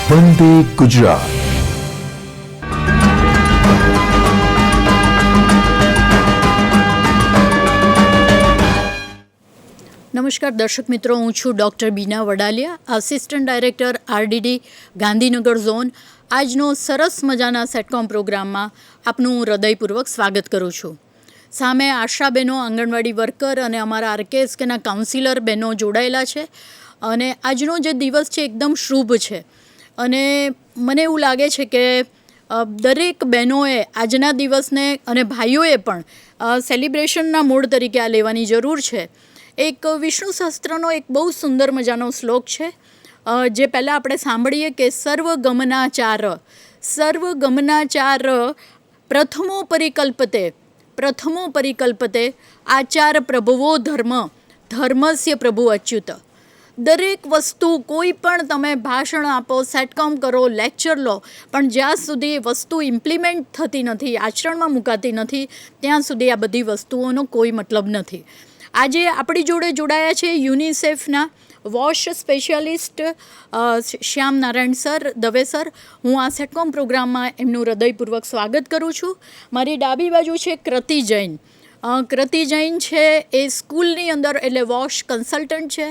વંદે ગુજરાત। નમસ્કાર દર્શક મિત્રો, હું છું doctor Bina Vadaliya, assistant director RDD Gandhinagar zone. આજનો સરસ મજાના સેટકોમ પ્રોગ્રામમાં આપનું હૃદયપૂર્વક સ્વાગત કરું છું। સામે આશા બહેનો, આંગણવાડી વર્કર અને અમારા RKSKના કાઉન્સિલર બહેનો જોડાયેલા છે અને આજનો જે દિવસ છે એકદમ શુભ છે અને મને એવું લાગે છે કે દરેક બહેનોએ આજના દિવસને અને ભાઈઓએ પણ સેલિબ્રેશનના મૂડ તરીકે આ લેવાની જરૂર છે। એક વિષ્ણુ સહસ્ત્રનો એક બહુ સુંદર મજાનો શ્લોક છે, જે પહેલાં આપણે સાંભળીએ કે સર્વગમનાચાર પ્રથમો પરિકલ્પતે આચાર પ્રભુવો ધર્મસ્ય પ્રભુ અચ્યુત। દરેક વસ્તુ, કોઈ પણ તમે ભાષણ આપો, સેટકોમ કરો, લેક્ચર લો, પણ જ્યાં સુધી એ વસ્તુ ઇમ્પ્લિમેન્ટ થતી નથી, આચરણમાં મુકાતી નથી, ત્યાં સુધી આ બધી વસ્તુઓનો કોઈ મતલબ નથી। આજે આપણી જોડે જોડાયા છે યુનિસેફના વોશ સ્પેશિયાલિસ્ટ શ્યામ નારાયણ સર, દવે સર। હું આ સેટકોમ પ્રોગ્રામમાં એમનું હૃદયપૂર્વક સ્વાગત કરું છું। મારી ડાબી બાજુ છે કૃતિ જૈન। કૃતિ જૈન છે એ સ્કૂલની અંદર એટલે વોશ કન્સલ્ટન્ટ છે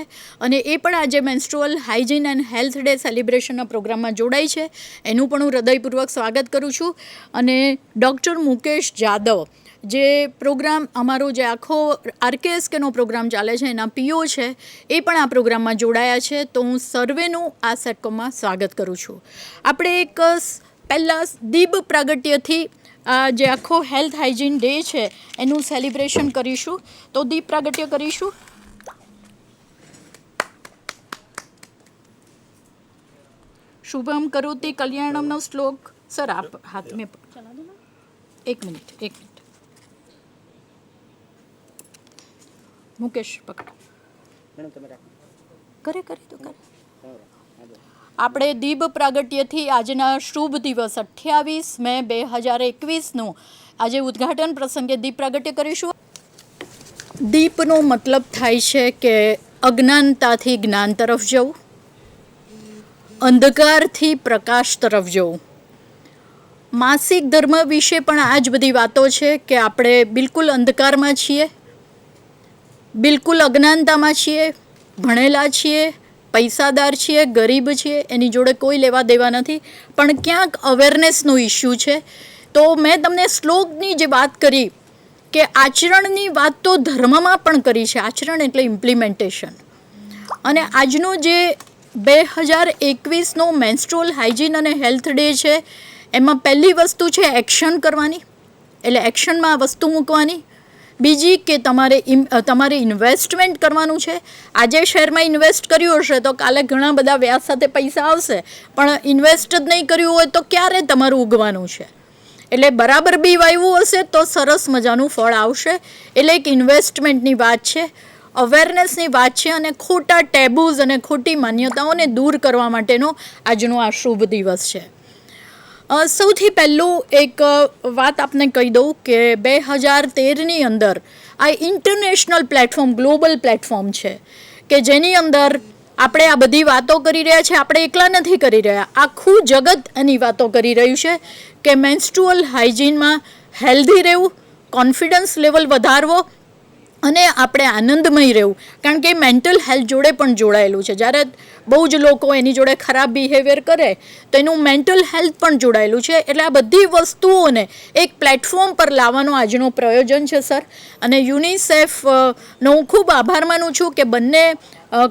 અને એ પણ આજે menstrual hygiene and health day સેલિબ્રેશનના પ્રોગ્રામમાં જોડાઈ છે, એનું પણ હું હૃદયપૂર્વક સ્વાગત કરું છું। અને ડૉક્ટર મુકેશ જાદવ, જે પ્રોગ્રામ અમારો જે આખો RKSKનો પ્રોગ્રામ ચાલે છે એના PO છે, એ પણ આ પ્રોગ્રામમાં જોડાયા છે। તો હું સર્વેનું આ સેટકોમમાં સ્વાગત કરું છું। આપણે એક પહેલાં દીપ પ્રાગટ્યથી જે આખો હેલ્થ હાઇજીન ડે છે એનું સેલિબ્રેશન કરીશું। તો દીપ પ્રાગટ્ય કરીશું। શુભમ કરોતિ કલ્યાણમનો શ્લોક સર આપ હાથ મેં એક મિનિટ મુકેશ પકડ કરે તો કરે। આપણે દીપ પ્રાગટ્યથી આજના શુભ દિવસ 28 મે 2021નું આજે ઉદ્ઘાટન પ્રસંગે દીપ પ્રાગટ્ય કરીશું। દીપનો મતલબ થાય છે કે અજ્ઞાનતાથી જ્ઞાન તરફ જવું, અંધકારથી પ્રકાશ તરફ જવું। માસિક ધર્મ વિશે પણ આ જ બધી વાતો છે કે આપણે બિલકુલ અંધકારમાં છીએ, બિલકુલ અજ્ઞાનતામાં છીએ, ભણેલા છીએ, પૈસાદાર છીએ, ગરીબ છીએ, એની જોડે કોઈ લેવા દેવા નથી, પણ ક્યાંક અવેરનેસનો ઇસ્યુ છે। તો મેં તમને શ્લોકની જે વાત કરી કે આચરણની વાત તો ધર્મમાં પણ કરી છે, આચરણ એટલે ઇમ્પ્લિમેન્ટેશન। અને આજનો જે 2021નો મેન્સ્ટ્રુઅલ હાઇજીન અને હેલ્થ ડે છે, એમાં પહેલી વસ્તુ છે એક્શન કરવાની, એટલે એક્શનમાં આ વસ્તુ મૂકવાની। બીજી કે તમારે ઇન્વેસ્ટમેન્ટ કરવાનું છે। આજે શેરમાં ઇન્વેસ્ટ કર્યું હશે તો કાલે ઘણા બધા વ્યાજ સાથે પૈસા આવશે, પણ ઇન્વેસ્ટ જ નહીં કર્યું હોય તો ક્યારે તમારું ઉગવાનું છે? એટલે બરાબર બી વાવ્યું હશે તો સરસ મજાનું ફળ આવશે। એટલે એક ઇન્વેસ્ટમેન્ટની વાત છે, અવેરનેસની વાત છે અને ખોટા ટેબુઝ અને ખોટી માન્યતાઓને દૂર કરવા માટેનો આજનો આ શુભ દિવસ છે। સૌથી પહેલું એક વાત આપને કહી દઉં કે 2013ની અંદર આ ઇન્ટરનેશનલ પ્લેટફોર્મ, ગ્લોબલ પ્લેટફોર્મ છે કે જેની અંદર આપણે આ બધી વાતો કરી રહ્યા છે, આપણે એકલા નથી કરી રહ્યા, આખું જગત એની વાતો કરી રહ્યું છે કે મેન્સ્ટ્રુઅલ હાઇજીનમાં હેલ્ધી રહેવું, કોન્ફિડન્સ લેવલ વધારવો અને આપણે આનંદમય રહેવું, કારણ કે મેન્ટલ હેલ્થ જોડે પણ જોડાયેલું છે। જ્યારે બહુ જ લોકો એની જોડે ખરાબ બિહેવિયર કરે તો એનું મેન્ટલ હેલ્થ પણ જોડાયેલું છે। એટલે આ બધી વસ્તુઓને એક પ્લેટફોર્મ પર લાવવાનો આજનો પ્રયોજન છે સર। અને યુનિસેફનો હું ખૂબ આભાર માનું છું કે બંને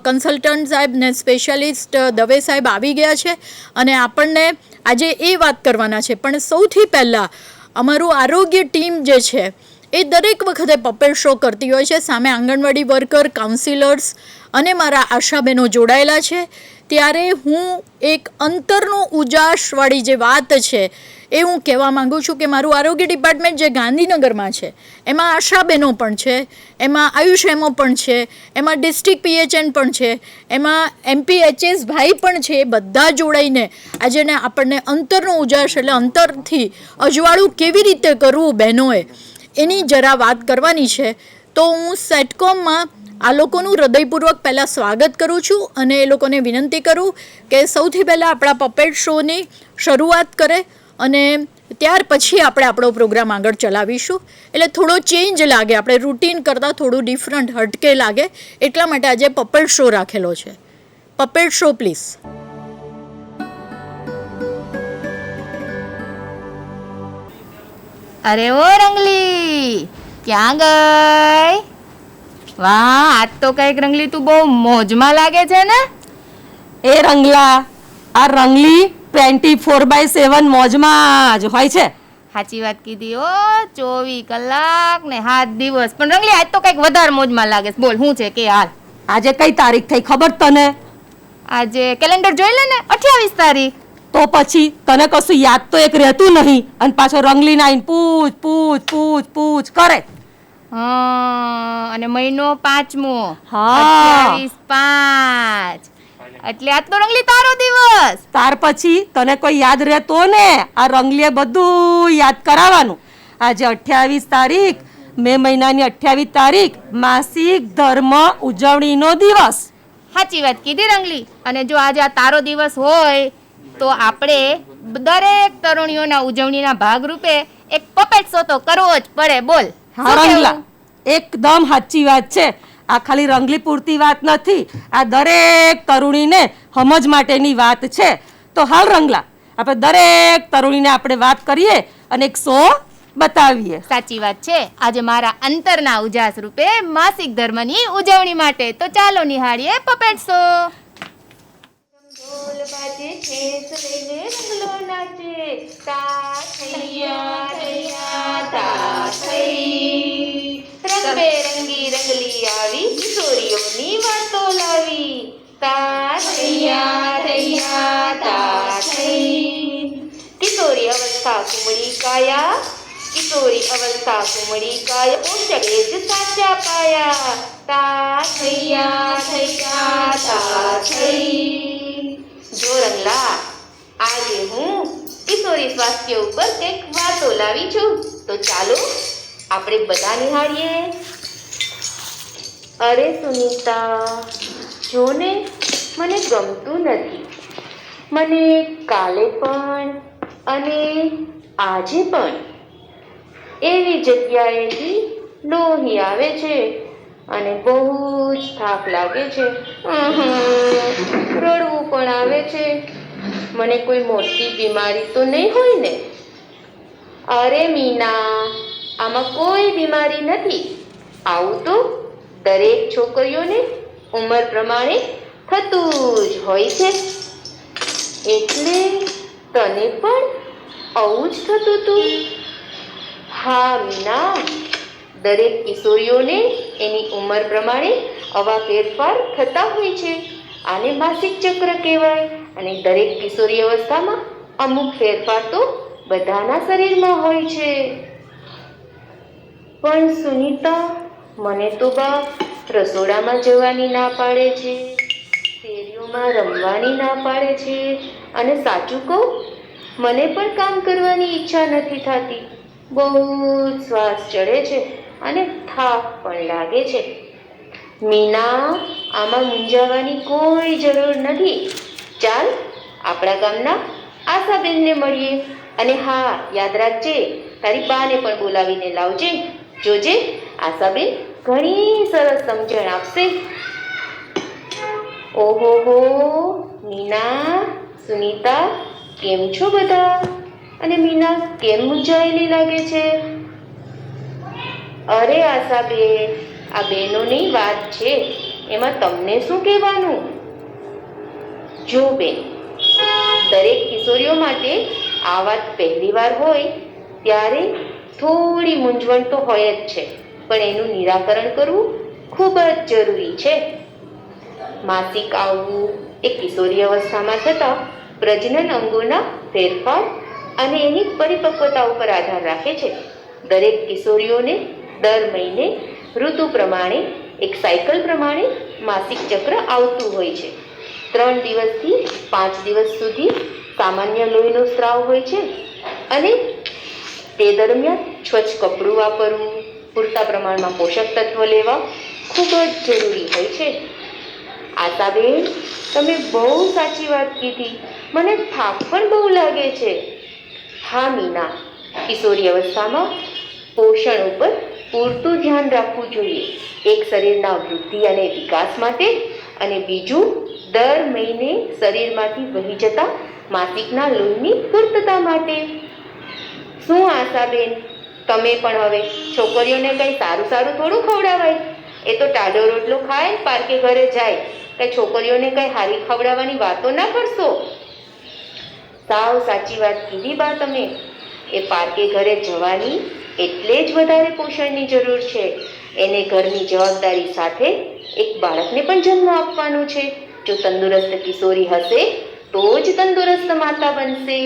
કન્સલ્ટન્ટ સાહેબ ને સ્પેશિયાલિસ્ટ દવે સાહેબ આવી ગયા છે અને આપણને આજે એ વાત કરવાના છે। પણ સૌથી પહેલાં અમારું આરોગ્ય ટીમ જે છે એ દરેક વખતે પપેટ શો કરતી હોય છે, સામે આંગણવાડી વર્કર, કાઉન્સિલર્સ અને મારા આશાબહેનો જોડાયેલા છે। ત્યારે હું એક અંતરનો ઉજાસવાળી જે વાત છે એ હું કહેવા માગું છું કે મારું આરોગ્ય ડિપાર્ટમેન્ટ જે ગાંધીનગરમાં છે એમાં આશાબહેનો પણ છે, એમાં આયુષ એમઓ પણ છે, એમાં ડિસ્ટ્રિક્ટ PHN પણ છે, એમાં MPHS ભાઈ પણ છે, એ બધા જોડાઈને આજે આપણને અંતરનો ઉજાસ એટલે અંતરથી અજવાળું કેવી રીતે કરવું બહેનોએ એની જરા વાત કરવાની છે। તો હું સેટકોમમાં આ લોકોનું હૃદયપૂર્વક પહેલાં સ્વાગત કરું છું અને એ લોકોને વિનંતી કરું કે સૌથી પહેલાં આપણા પપેટ શોની શરૂઆત કરે અને ત્યાર પછી આપણે આપણો પ્રોગ્રામ આગળ ચલાવીશું. એટલે થોડો ચેન્જ લાગે, આપણે રૂટીન કરતાં થોડું ડિફરન્ટ હટકે લાગે, એટલા માટે આજે પપેટ શો રાખેલો છે. Puppet show please. અરે ઓ રંગલી, ક્યાં ગઈ? વાહ, આજ તો કઈક રંગલી તું બહુ મોજમાં લાગે છે ને. એ રંગલા, આ રંગલી 24/7 મોજમાં જ હોય છે. સાચી વાત કીધી. ઓ 24 કલાક ને 7 દિવસ. પણ રંગલી આજ તો કઈક વધારે મોજમાં લાગે છે. બોલ શું છે કે હાલ? આજે કઈ તારીખ થઈ ખબર તને? આજે કેલેન્ડર જોઈ લે ને, 28 તારીખ. તો પછી તને કશું યાદ તો એક રહેતું નહીં અને પાછો રંગલી નાઈને પૂછ પૂછ પૂછ પૂછ કરે. અને મહિનો 5મો. હા. 28/5 એટલે આજ તો રંગલી તારો દિવસ. તાર પછી તને કોઈ યાદ રહેતો ને? આ રંગલીએ બધું યાદ કરાવવાનું. આજે 28 તારીખ, મે મહિનાની 28 તારીખ માસિક ધર્મ ઉજવણીનો દિવસ. સાચી વાત કીધી રંગલી. અને જો આજે આ તારો દિવસ હોય તો આપણે દરેક તરુણીઓના ઉજવણીના ભાગરૂપે એક પપેટ શો તો કરવો જ પડે. બોલ. હા રંગલા, એકદમ સાચી વાત છે. આ ખાલી રંગલી પૂરતી વાત નથી, આ દરેક તરુણીને સમજ માટેની વાત છે. તો હાલ રંગલા, આપણે દરેક તરુણીને આપણે વાત કરીએ અને એક શો બતાવીએ. સાચી વાત છે. આજે મારા અંતરના ઉજાસ રૂપે માસિક ધર્મની ઉજવણી માટે તો ચાલો નિહાળીએ પપેટ શો. ઢોલ બાજે છે લઈને રંગલો નાચે, તા થૈયા થૈયા તા થઈ. રંગબેરંગી રંગલી આવી, કિશોરીઓની વાતો લાવી, તા થૈયા થૈયા તા થઈ. કિશોરી અવસ્થા કુમળી કાયા, કિશોરી અવસ્થા કુમળી કાયા, પોષકે જ સાચા પાયા, તા થૈયા થૈયા તા થઈ. જો રંગલા, આજે હું કિશોરી સ્વાસ્થ્ય ઉપર કંઈક વાતો લાવી છું, તો ચાલો આપણે બધા નિહાળીએ. અરે સુનીતા, જો ને મને ગમતું નથી. મને કાલે પણ અને આજે પણ એવી જગ્યાએથી લોહી આવે છે અને બહુ જ થાક લાગે છે. રડવું પણ આવે છે. મને કોઈ મોટી બીમારી તો નહીં હોય ને? અરે મીના, આમાં કોઈ બીમારી નથી. આવું તો દરેક છોકરીઓને ઉંમર પ્રમાણે થતું જ હોય છે. એટલે તને પણ આવું જ થતું હતું? હા મીના, દરેક કિશોરીઓને એની ઉંમર પ્રમાણે આવા ફેરફાર થતા હોય છે. આને માસિક ચક્ર કહેવાય. અને દરેક કિશોરી અવસ્થામાં અમુક ફેરફાર તો બધાના શરીરમાં હોય છે. પણ સુનીતા, મને તો બા રસોડામાં જવાની ના પાડે છે, શેરીઓમાં રમવાની ના પાડે છે, અને સાચું કહું, મને પણ કામ કરવાની ઈચ્છા નથી થતી. બહુ શ્વાસ ચડે છે અને થાક પણ લાગે છે. મીના, આમાં મૂંઝાવાની કોઈ જરૂર નથી. ચાલ આપણા ગામના આશાબેનને મળીએ. અને હા, યાદ રાખજે, તારી બાને પણ બોલાવીને લાવજે. જોજે, આશાબેન ઘણી સરસ સમજણ આપશે. ઓહો હો, મીના, સુનીતા, કેમ છો બધા? અને મીના કેમ મૂંઝાયેલી લાગે છે? અરે આશાબેન, આ બહેનોની વાત છે, એમાં તમને શું કહેવાનું? જો બેન, દરેક કિશોરીઓ માટે આ વાત પહેલી વાર હોય ત્યારે થોડી મૂંઝવણ તો હોય જ છે, પણ એનું નિરાકરણ કરવું ખૂબ જ જરૂરી છે. માસિક આવવું એ કિશોરી અવસ્થામાં થતા પ્રજનન અંગોના ફેરફાર અને એની પરિપક્વતા ઉપર આધાર રાખે છે. દરેક કિશોરીઓને દર મહિને ઋતુ પ્રમાણે એક સાયકલ પ્રમાણે માસિક ચક્ર આવતું હોય છે. 3 દિવસથી 5 દિવસ સુધી સામાન્ય લોહીનો સ્ત્રાવ હોય છે અને તે દરમિયાન સ્વચ્છ કપડું વાપરવું, પૂરતા પ્રમાણમાં પોષક તત્વો લેવા, ખૂબ જ જરૂરી હોય છે. આશાબેન, તમે બહુ સાચી વાત કીધી. મને થાક પણ બહુ લાગે છે. હા મીના, કિશોરી અવસ્થામાં પોષણ ઉપર પૂરતું ધ્યાન રાખવું જોઈએ. એક શરીરના વૃદ્ધિ અને વિકાસ માટે, અને બીજું દર મહિને શરીરમાંથી વહી જતા માસિકના લોહીની પૂર્તતા માટે. શું આશાબેન, તમે પણ હવે છોકરીઓને કંઈ સારું સારું થોડું ખવડાવાય? એ તો ટાઢો રોટલો ખાય, પારકે ઘરે જાય. કંઈ છોકરીઓને કંઈ હારી ખવડાવવાની વાતો ના કરશો. સાવ સાચી વાત કીધી બા તમે. એ પારકે ઘરે જવાની એટલે જ વધારે પોષણની જરૂર છે. એને ઘરની જવાબદારી સાથે એક બાળકને પણ જન્મ આપવાનો છે. જો તંદુરસ્ત કિશોરી હશે તો જ તંદુરસ્ત માતા બનશે.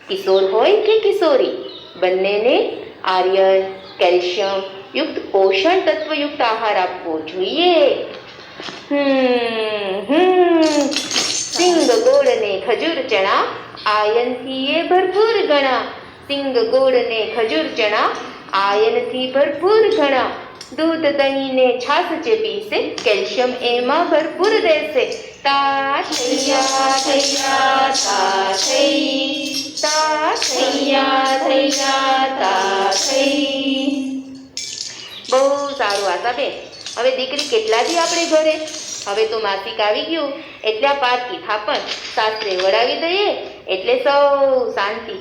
કિશોર હોય કે કિશોરી, બંનેને આયર્ન, કેલ્શિયમ યુક્ત પોષણ તત્વયુક્ત આહાર આપવો જોઈએ. સિંગ ગોળ ને ખજૂર ચણા, આયનથી એ ભરપૂર ગણા. સિંગ ગોળ ને ખજૂર ચણા, આયનથી ભરપૂર ઘણા. દૂધ દહીં ને છાશ જે પીશે, કેલ્શિયમ એમાં ભરપૂર રહેશે. તા થૈયા થૈયા તા થઈ, તા થૈયા થૈયા તા થઈ. બહુ સારું આશાબેન. હવે દીકરી કેટલા દી આપણે ઘરે? હવે તો માસિક આવી ગયું એટલે આ પારકી થાપણ સાસરે વળાવી દઈએ એટલે સૌ શાંતિ.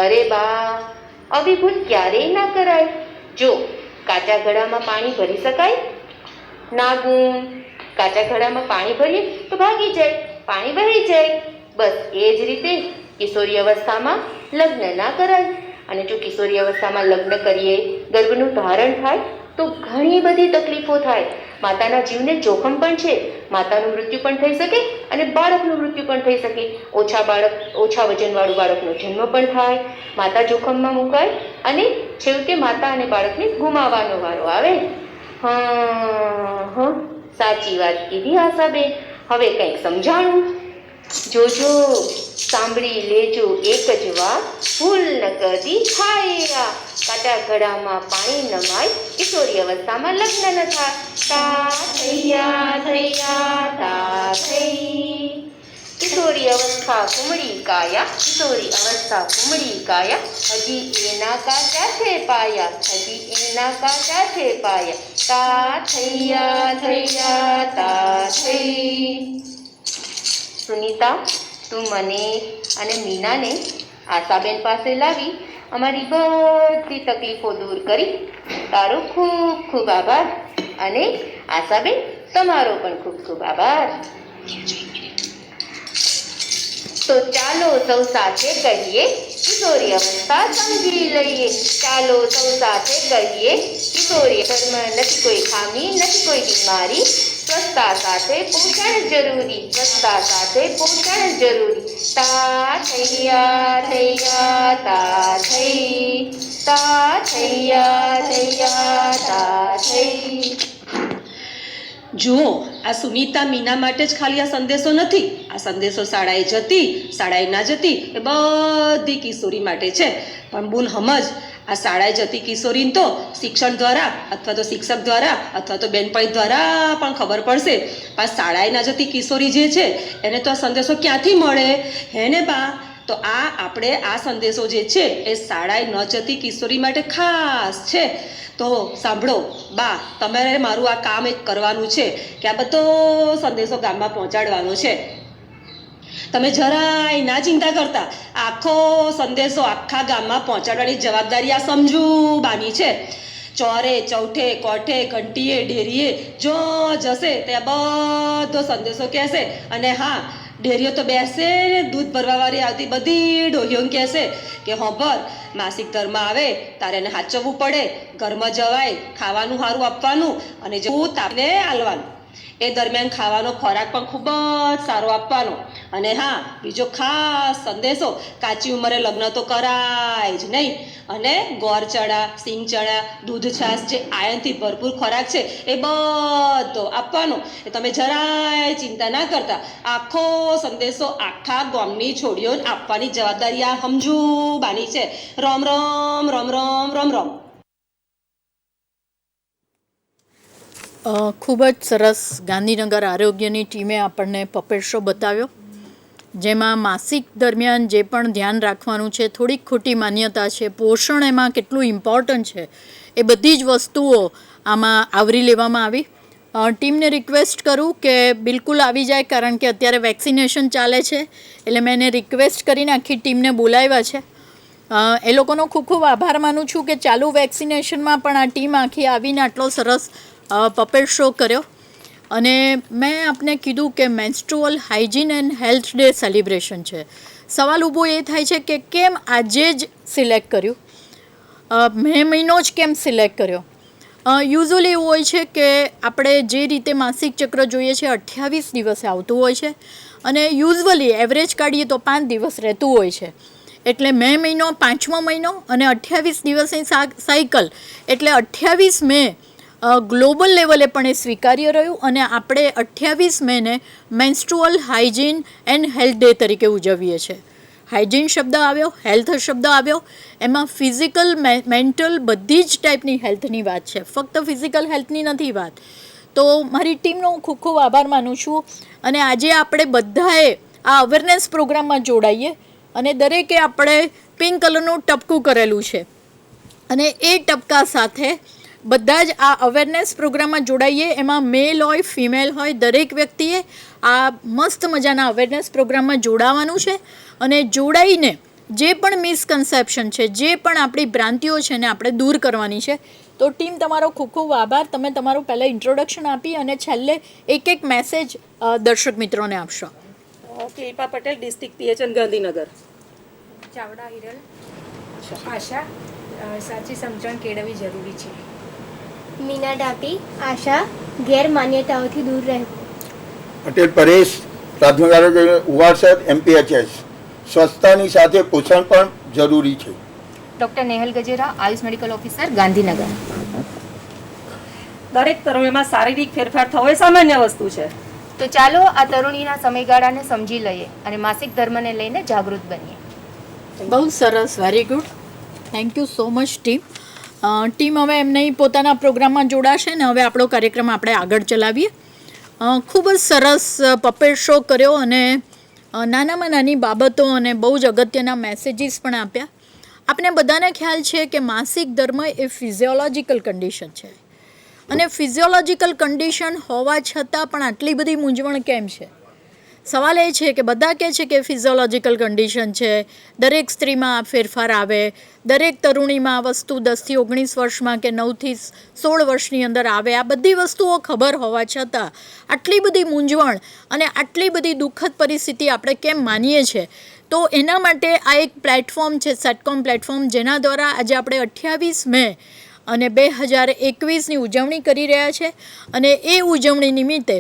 અરે બા, અભિભૂત ક્યારેય ના કરાય. જો કાચા ઘડામાં પાણી ભરી શકાય? ના ગુણ. કાચા ઘડામાં પાણી ભરીએ તો ભાગી જાય, પાણી વહી જાય. બસ એ જ રીતે કિશોરી અવસ્થામાં લગ્ન ના કરાય. અને જો કિશોરી અવસ્થામાં લગ્ન કરીએ, ગર્ભનું ધારણ થાય તો ઘણી બધી તકલીફો થાય. માતાના જીવને જોખમ પણ છે. માતાનું મૃત્યુ પણ થઈ શકે અને બાળકનું મૃત્યુ પણ થઈ શકે. ઓછા વજનવાળું બાળકનો જન્મ પણ થાય. માતા જોખમમાં મુકાય અને છેવટે માતા અને બાળકને ગુમાવવાનો વારો આવે. સાચી વાત કીધી આશાબેન. હવે કંઈક સમજાણું. જોજો, સાંભળી લેજો એક જ વાત, ભૂલ ન કદી થાય. કાચા ઘડામાં પાણી નમાય, કિશોરી અવસ્થામાં લગ્ન ન થાય. તા થૈયા થૈયા તા થઈ. કિશોરી અવસ્થા કુમળી કાયા, કિશોરી અવસ્થા કુમળી કાયા. હજી એના કાચા છે પાયા, હજી એના કાચા છે પાયા. તા થૈયા થૈયા તા થઈ. સુનીતા, તું મને અને મીનાને આશાબેન પાસે લાવી અમારી બધી તકલીફો દૂર કરી. તારો ખૂબ ખૂબ આભાર. અને આશાબેન, તમારો પણ ખૂબ ખૂબ આભાર. તો ચાલો સૌ સાથે કહીએ, કિશોરી અવસ્થા સમજી લઈએ. ચાલો સૌ સાથે કહીએ, કિશોરી ધર્મ નથી કોઈ ખામી, નથી કોઈ બીમારી. સ્વચ્છતા સાથે પોષણ જરૂરી, સ્વચ્છતા સાથે પોષણ જરૂરી. તા થૈયા થૈયા તા થઈ, તા થૈયા થૈયા તા થઈ. જુઓ, આ સુનીતા મીના માટે જ ખાલી આ સંદેશો નથી. આ સંદેશો શાળાએ જતી, શાળાએ ના જતી, એ બધી કિશોરી માટે છે. પણ બુન સમજ, આ શાળાએ જતી કિશોરીને તો શિક્ષણ દ્વારા અથવા તો શિક્ષક દ્વારા અથવા તો બેનપણી દ્વારા પણ ખબર પડશે. પણ શાળાએ ના જતી કિશોરી જે છે એને તો આ સંદેશો ક્યાંથી મળે? હે ને બા? તો આપણે આ સંદેશો જે છે એ શાળાએ ન જતી કિશોરી માટે ખાસ છે. તો સાંભળો બા, તમારે મારું આ કામ એક કરવાનું છે કે આ બધો સંદેશો ગામમાં પહોંચાડવાનો છે. તમે જરાય ના ચિંતા કરતા. આખો સંદેશો આખા ગામમાં પહોંચાડવાની જવાબદારી આ સમજુ બાની છે. ચોરે ચૌઠે કોઠે ઘંટીએ ડેરીએ જો જશે ત્યાં બધો સંદેશો કહેશે. અને હા, ડેરીઓ તો બેસે, દૂધ ભરવાવાળી આવતી બધી ડોહીઓને કહેશે કે હોંભર, માસિક ધર્મ આવે તારે એને હાચવવું પડે, ઘરમાં જવાય, ખાવાનું સારું આપવાનું અને જેવું તાપને આલવાનું. એ દરમિયાન ખાવાનો ખોરાક પણ ખૂબ જ સારો આપવાનો. અને હા, બીજો ખાસ સંદેશો, કાચી ઉંમરે લગ્ન તો કરાય જ નહીં. અને ગોળ ચણા, સિંગ ચણા, દૂધ છાશ જે આયનથી ભરપૂર ખોરાક છે એ બધો આપવાનો. એ તમે જરાય ચિંતા ના કરતા. આખો સંદેશો આખા ગામની છોડીઓને આપવાની જવાબદારી આ સમજુ બાની છે. રામ રામ રામ રામ રામ રામ. ખૂબ જ સરસ ગાંધીનગર આરોગ્યની ટીમે આપણને પપેટ શો બતાવ્યો, જેમાં માસિક દરમિયાન જે પણ ધ્યાન રાખવાનું છે, થોડીક ખોટી માન્યતા છે, પોષણ એમાં કેટલું ઇમ્પોર્ટન્ટ છે, એ બધી જ વસ્તુઓ આમાં આવરી લેવામાં આવી. ટીમને રિક્વેસ્ટ કરું કે બિલકુલ આવી જાય, કારણ કે અત્યારે વેક્સિનેશન ચાલે છે, એટલે મેં એને રિક્વેસ્ટ કરીને આખી ટીમને બોલાવ્યા છે. એ લોકોનો ખૂબ ખૂબ આભાર માનું છું કે ચાલુ વેક્સિનેશનમાં પણ આ ટીમ આખી આવીને આટલો સરસ પપેટ શો કર્યો. અને મેં આપને કીધું કે menstrual hygiene and health day celebration છે. સવાલ ઊભો એ થાય છે કે કેમ આજે જ સિલેક્ટ કર્યું, મે મહિનો જ કેમ સિલેક્ટ કર્યો. યુઝ્યુઅલી એવું હોય છે કે આપણે જે રીતે માસિક ચક્ર જોઈએ છે 28 દિવસે આવતું હોય છે, અને યુઝ્યુઅલી એવરેજ કાઢીએ તો 5 દિવસ રહેતું હોય છે. એટલે મે મહિનો 5મો મહિનો અને 28 દિવસની સાયકલ, એટલે 28 મે ગ્લોબલ લેવલે પણ એ સ્વીકાર્ય રહ્યું, અને આપણે 28 મેને menstrual hygiene and health day તરીકે ઉજવીએ છીએ. હાઇજીન શબ્દ આવ્યો, હેલ્થ શબ્દ આવ્યો, એમાં ફિઝિકલ મેન્ટલ બધી જ ટાઈપની હેલ્થની વાત છે, ફક્ત ફિઝિકલ હેલ્થની નથી વાત. તો મારી ટીમનો હું ખૂબ ખૂબ આભાર માનું છું. અને આજે આપણે બધાએ આ અવેરનેસ પ્રોગ્રામમાં જોડાઈએ, અને દરેકે આપણે પિંક કલરનું ટપકું કરેલું છે, અને એ ટપકા સાથે બધા જ આ અવેરનેસ પ્રોગ્રામમાં જોડાઈએ. એમાં મેલ હોય ફિમેલ હોય, દરેક વ્યક્તિએ આ મસ્ત મજાના અવેરનેસ પ્રોગ્રામમાં જોડાવાનું છે. અને જોડાઈને જે પણ મિસકન્સેપ્શન છે, જે પણ આપણી ભ્રાંતિઓ છે ને આપણે દૂર કરવાની છે. તો ટીમ તમારો ખૂબ ખૂબ આભાર. તમે તમારું પહેલાં ઇન્ટ્રોડક્શન આપી અને છેલ્લે એક મેસેજ દર્શક મિત્રોને આપશો. Shilpa Patel, district PHN Gandhinagar. ચાવડા હિરલ, આશા, સાચી સમજણ કેળવવી જરૂરી છે. મીના ડાપી, આશા, ગેરમાન્યતાઓથી દૂર રહેવું. પટેલ પરેશ, પ્રાથમિક આરોગ્ય ઉવારસદ MPHS. સ્વચ્છતાની સાથે પોષણ પણ જરૂરી છે. Doctor Nehal Gajera, Ayush medical officer, Gandhinagar. દરેક તરુણીમાં શારીરિક ફેરફાર થવો એ સામાન્ય વસ્તુ છે. તો ચાલો આ તરુણીના સમયગાળાને સમજી લઈએ અને માસિક ધર્મને લઈને જાગૃત બનીએ. બહુ સરસ, very good, thank you so much team. Team હવે એમને પોતાના પ્રોગ્રામમાં જોડાશે ને હવે આપણો કાર્યક્રમ આપણે આગળ ચલાવીએ. ખૂબ જ સરસ પપેટ શો કર્યો, અને નાનામાં નાની બાબતો અને બહુ જ અગત્યના મેસેજીસ પણ આપ્યા. આપણે બધાને ખ્યાલ છે કે માસિક ધર્મ એ ફિઝિયોલોજિકલ કન્ડિશન છે, અને ફિઝિયોલોજિકલ કન્ડિશન હોવા છતાં પણ આટલી બધી મૂંઝવણ કેમ છે? સવાલ એ છે કે બધા કહે છે કે ફિઝિયોલોજિકલ કન્ડિશન છે, દરેક સ્ત્રીમાં આ ફેરફાર આવે, દરેક તરુણીમાં આ વસ્તુ 10થી 19 વર્ષમાં કે 9થી 16 વર્ષની અંદર આવે. આ બધી વસ્તુઓ ખબર હોવા છતાં આટલી બધી મૂંઝવણ અને આટલી બધી દુઃખદ પરિસ્થિતિ આપણે કેમ માનીએ છીએ? તો એના માટે આ એક પ્લેટફોર્મ છે, સેટકોમ પ્લેટફોર્મ, જેના દ્વારા આજે આપણે 28 મે અને 2021ની ઉજવણી કરી રહ્યા છે. અને એ ઉજવણી નિમિત્તે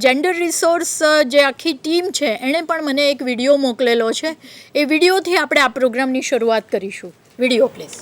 જેન્ડર રિસોર્સ જે આખી ટીમ છે એણે પણ મને એક વિડીયો મોકલેલો છે. એ વિડીયોથી આપણે આ પ્રોગ્રામની શરૂઆત કરીશું. Video please.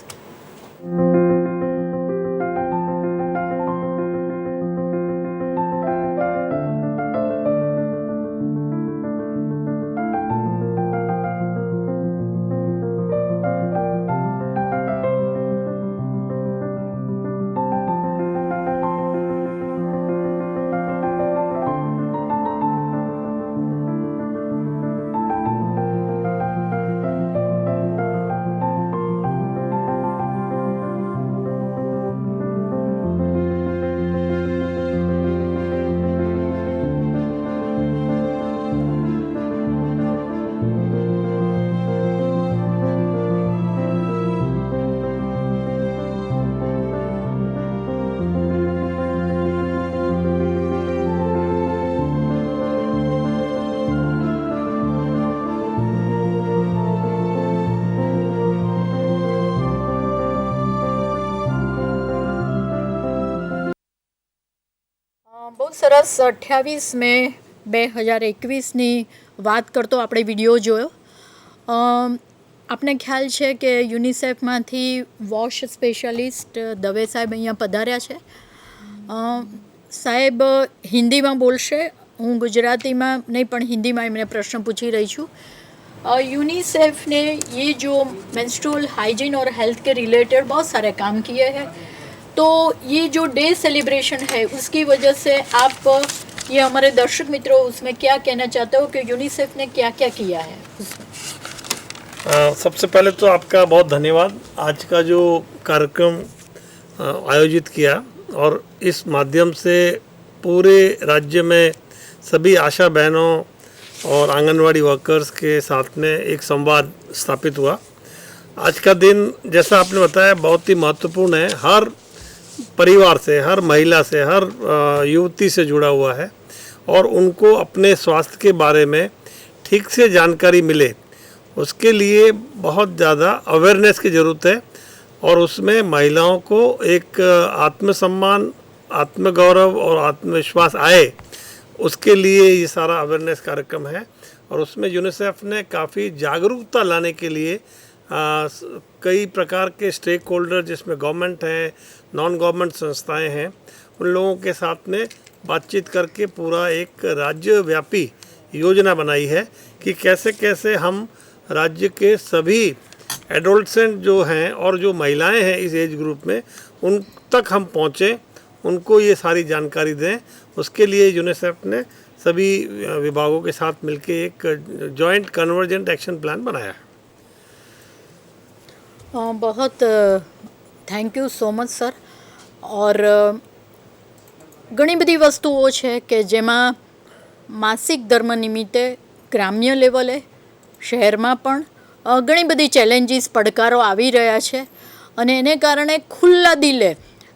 બહુ સરસ. 28 મે 2021ની વાત કરતો આપણે વિડીયો જોયો. આપને ખ્યાલ છે કે યુનિસેફમાંથી વોશ સ્પેશિયાલિસ્ટ દવે સાહેબ અહીંયા પધાર્યા છે. સાહેબ હિન્દીમાં બોલશે, હું ગુજરાતીમાં નહીં પણ હિન્દીમાં એમને પ્રશ્ન પૂછી રહી છું. यूनिसेफ ने ये जो मेंस्ट्रुअल हाइजीन और हेल्थ के रिलेटेड बहुत सारे काम किए हैं, तो ये जो डे सेलिब्रेशन है उसकी वजह से आप ये हमारे दर्शक मित्रों उसमें क्या कहना चाहते हो कि यूनिसेफ ने क्या क्या किया है उसमें? सबसे पहले तो आपका बहुत धन्यवाद। आज का जो कार्यक्रम आयोजित किया और इस माध्यम से पूरे राज्य में सभी आशा बहनों और आंगनवाड़ी वर्कर्स के साथ में एक संवाद स्थापित हुआ। आज का दिन जैसा आपने बताया बहुत ही महत्वपूर्ण है, हर परिवार से, हर महिला से, हर युवती से जुड़ा हुआ है और उनको अपने स्वास्थ्य के बारे में ठीक से जानकारी मिले उसके लिए बहुत ज़्यादा अवेयरनेस की ज़रूरत है और उसमें महिलाओं को एक आत्मसम्मान, आत्मगौरव और आत्मविश्वास आए उसके लिए ये सारा अवेयरनेस कार्यक्रम है। और उसमें यूनिसेफ ने काफ़ी जागरूकता लाने के लिए कई प्रकार के स्टेक होल्डर जिसमें गवर्नमेंट हैं, नॉन गवर्नमेंट संस्थाएं हैं, उन लोगों के साथ में बातचीत करके पूरा एक राज्यव्यापी योजना बनाई है कि कैसे कैसे हम राज्य के सभी एडोलसेंट जो हैं और जो महिलाएं हैं इस एज ग्रुप में उन तक हम पहुँचें, उनको ये सारी जानकारी दें। उसके लिए यूनिसेफ ने सभी विभागों के साथ मिलकर एक जॉइंट कन्वर्जेंट एक्शन प्लान बनाया है। बहुत thank you so much sir. और ઘણી બધી વસ્તુઓ છે કે જેમાં માસિક ધર્મ નિમિત્તે ગ્રામ્ય લેવલે શહેરમાં પણ ઘણી બધી ચેલેન્જીસ પડકારો આવી રહ્યા છે અને એને કારણે ખુલ્લા દિલે